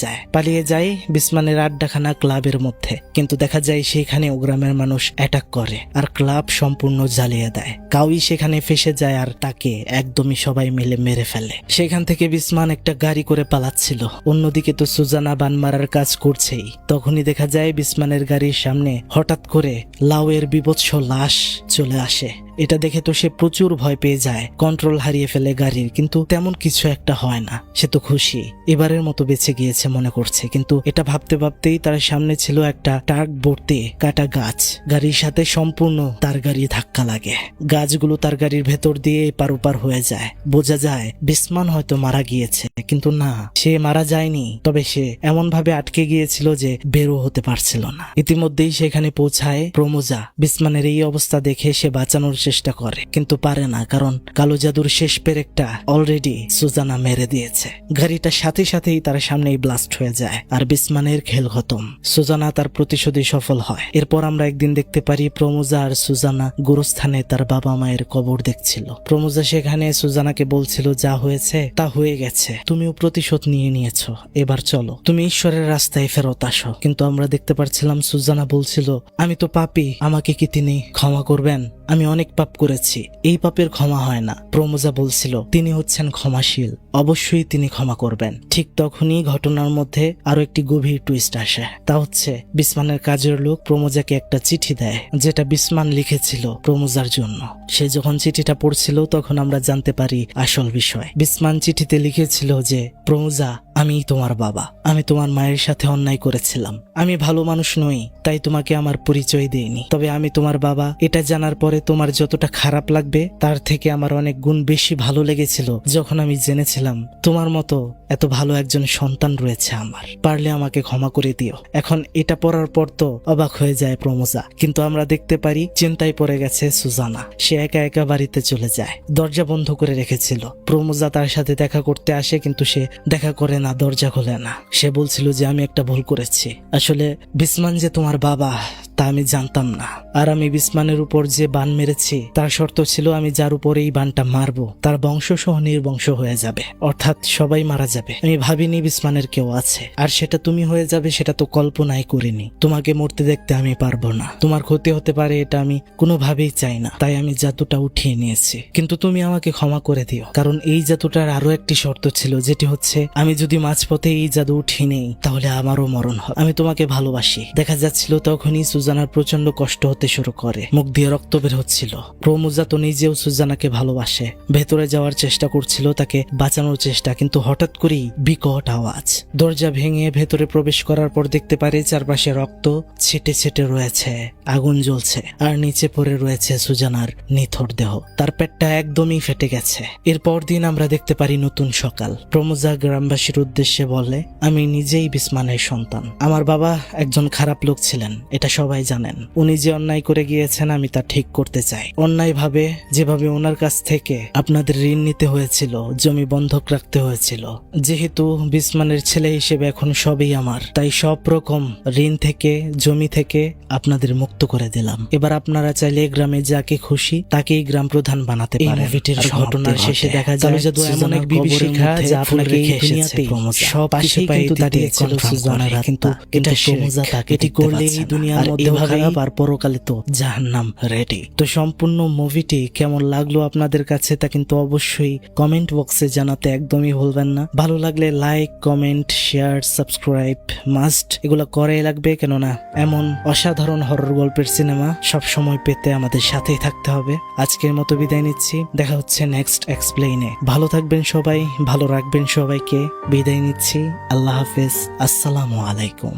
যায় বিসমানের আড্ডাখানা ক্লাবের মধ্যে। কিন্তু দেখা যায় সেখানেও গ্রামের মানুষ অ্যাটাক করে আর ক্লাব সম্পূর্ণ জ্বালিয়ে দেয়। কাউই সেখানে ফেসে যায় আর তাকে একদমই সবাই মিলে মেরে ফেলে। সেখান থেকে বিসমান একটা গাড়ি করে পালাচ্ছিল। অন্যদিকে তো সুজানা বান মারার কাজ করছেই। তখনই দেখা যায় বিসমানের গাড়ির সামনে হঠাৎ করে লাউয়ের বিভৎস লাশ চলে আসে। এটা দেখে তো সে প্রচুর ভয় পেয়ে যায়, কন্ট্রোল হারিয়ে ফেলে গাড়ির। কিন্তু তেমন কিছু একটা হয় না, সে তো খুশি, এবারের মতো বেঁচে গিয়েছে মনে করছে। কিন্তু এটা ভাবতে ভাবতেই তার সামনে ছিল একটা ট্রাক ভর্তি কাটা গাছ। গাড়ির সাথে সম্পূর্ণ তার গাড়ি ধাক্কা লাগে, গাছগুলো তার গাড়ির ভেতর দিয়ে এপার ওপার হয়ে যায়। বোঝা যায় বিসমান হয়তো মারা গিয়েছে, কিন্তু না, সে মারা যায়নি, তবে সে এমন ভাবে আটকে গিয়েছিল যে বেরো হতে পারছিল না। ইতিমধ্যেই সেখানে পৌঁছায় প্রমোজা। বিসমানের এই অবস্থা দেখে সে বাঁচানোর চেষ্টা করে, কিন্তু পারে না, কারণ কালো জাদুর শেষ পেরেকটা অলরেডি সুজানা মেরে দিয়েছে। গাড়িটা সাথে সাথেই তার সামনেই ব্লাস্ট হয়ে যায়, আর বিসমানের খেল খতম। সুজানা তার প্রতিশোধে সফল হয়। এরপর আমরা একদিন দেখতে পারি প্রমোজা আর সুজানা গুরুস্থানে তার বাবা মায়ের কবর দেখছিল। প্রমোজা সেখানে সুজানাকে বলছিল যা হয়েছে তা হয়ে গেছে, তুমিও প্রতিশোধ নিয়ে নিয়েছো, এবার চলো তুমি ঈশ্বরের রাস্তায় ফেরত আসো। কিন্তু আমরা দেখতে পাচ্ছিলাম সুজানা বলছিল আমি তো পাপী, আমাকে কি তিনি ক্ষমা করবেন? আমি অনেক পাপ করেছি, এই পাপের ক্ষমা হয় না। প্রমোজা বলছিল তিনি হচ্ছেন ক্ষমাশীল, অবশ্যই তিনি ক্ষমা করবেন। ঠিক তখনই ঘটনার মধ্যে আরো একটি গভীর টুইস্ট আসে। তা হচ্ছে বিসমানের কাজের লোক প্রমোজাকে একটা চিঠি দেয়, যেটা বিসমান লিখেছিল প্রমোজার জন্য। সে যখন চিঠিটা পড়ছিল তখন আমরা জানতে পারি আসল বিষয়। বিসমান চিঠিতে লিখেছিল যে, প্রমোজা, আমি তোমার বাবা, আমি তোমার মায়ের সাথে অন্যায় করেছিলাম, আমি ভালো মানুষ নই, তাই তোমাকে আমার পরিচয় দেইনি। তবে আমি তোমার বাবা এটা জানার পরে তোমার যতটা খারাপ লাগবে তার থেকে আমার অনেক গুণ বেশি ভালো লেগেছিল যখন আমি জেনেছিলাম তোমার মতো এত ভালো একজন সন্তান রয়েছে আমার। পারলে আমাকে ক্ষমা করে দিও। এখন এটা পড়ার পর তো অবাক হয়ে যায় প্রমোজা, কিন্তু আমরা দেখতে পারি চিন্তায় পড়ে গেছে সুজানা। সে একা একা বাড়িতে চলে যায়, দরজা বন্ধ করে রেখেছিল। প্রমোজা তার সাথে দেখা করতে আসে, কিন্তু সে দেখা করে না, দরজা খোলে না। সে বলছিল যে আমি একটা ভুল করেছি, আসলে বিসমান যে তোমার বাবা তা আমি জানতাম না। আর আমি বিসমানের উপর যে বান মেরেছি তার শর্ত ছিল আমি যার উপর এই বানটা মারবো তার বংশ সহ নির্বংশ হয়ে যাবে, অর্থাৎ সবাই মারা যাবে। আমি ভাবিনি বিসমানের কেউ আছে, আর সেটা তুমি হয়ে যাবে সেটা তো কল্পনাই করিনি। তোমাকে মরতে দেখতে আমি পারবো না, তোমার ক্ষতি হতে পারে এটা আমি কোনোভাবেই চাই না, তাই আমি জাদুটা উঠিয়ে নিয়েছি। কিন্তু তুমি আমাকে ক্ষমা করে দিও, কারণ এই জাদুটার আরো একটি শর্ত ছিল, যেটি হচ্ছে আমি যদি মাঝপথে এই জাদু উঠিয়ে নেই তাহলে আমারও মরণ হবে। আমি তোমাকে ভালোবাসি। দেখা যাচ্ছিল তখনই সুজানার প্রচন্ড কষ্ট হতে শুরু করে, মুখ দিয়ে রক্ত বের হচ্ছিল। প্রমোজা তো নিজেও সুজানাকে ভালোবাসে, ভেতরে যাওয়ার চেষ্টা করছিল, তাকে বাঁচানোর চেষ্টা, কিন্তু হঠাৎ করেই বিকট আওয়াজ। দরজা ভেঙে ভেতরে প্রবেশ করার পর দেখতে পারে চারপাশে রক্ত ছিটে ছিটে রয়েছে, আগুন জ্বলছে, আর নিচে পড়ে রয়েছে সুজানার নিথর দেহ। তার পেটটা একদমই ফেটে গেছে। এরপর দিন আমরা দেখতে পারি নতুন সকাল। প্রমোজা গ্রামবাসীর উদ্দেশ্যে বলে, আমি নিজেই বিসমানের সন্তান। আমার বাবা একজন খারাপ লোক ছিলেন, এটা সবাই জানেন। উনি যে অন্যায় করে গিয়েছেন আমি তা ঠিক করতে চাই। অন্যায় ভাবে যেভাবে ওনার কাছ থেকে আপনাদের ঋণ নিতে হয়েছিল, জমি বন্ধক রাখতে হয়েছিল, যেহেতু বিসমানের ছেলে হিসেবে এখন সবই আমার, তাই সব রকম ঋণ থেকে, জমি থেকে আপনাদের মুক্ত করে দিলাম। এবার আপনারা চাইলে গ্রামে যাকে খুশি তাকেই গ্রাম প্রধান বানাতে পারেন। মুভিটির ঘটনার শেষে দেখা যায় জাদু এমন এক বিভীষিকা যা আপনাকে এই দুনিয়াতে সব পাশে কিন্তু দাঁড়িয়েছিল সুজানার, কিন্তু প্রমোজা তাকে এটি করলে এই দুনিয়ার মধ্যে খারাপ, আর পরকালে তো জাহান্নাম রেডি। তো সম্পূর্ণ মুভিটি কেমন লাগলো আপনাদের কাছে তা কিন্তু অবশ্যই কমেন্ট বক্সে জানাতে একদমই ভুলবেন না। ভালো লাগলে like, comment, share, subscribe must, এগুলো করাই লাগবে, কেননা এমন অসাধারণ হরর গল্পের সিনেমা সব সময় পেতে আমাদের সাথেই থাকতে হবে। আজকের মতো বিদায় নিচ্ছি, দেখা হচ্ছে নেক্সট এক্সপ্লেইনে। ভালো থাকবেন সবাই, ভালো রাখবেন সবাইকে। বিদায় নিচ্ছি, আল্লাহ হাফেজ, আসসালামু আলাইকুম।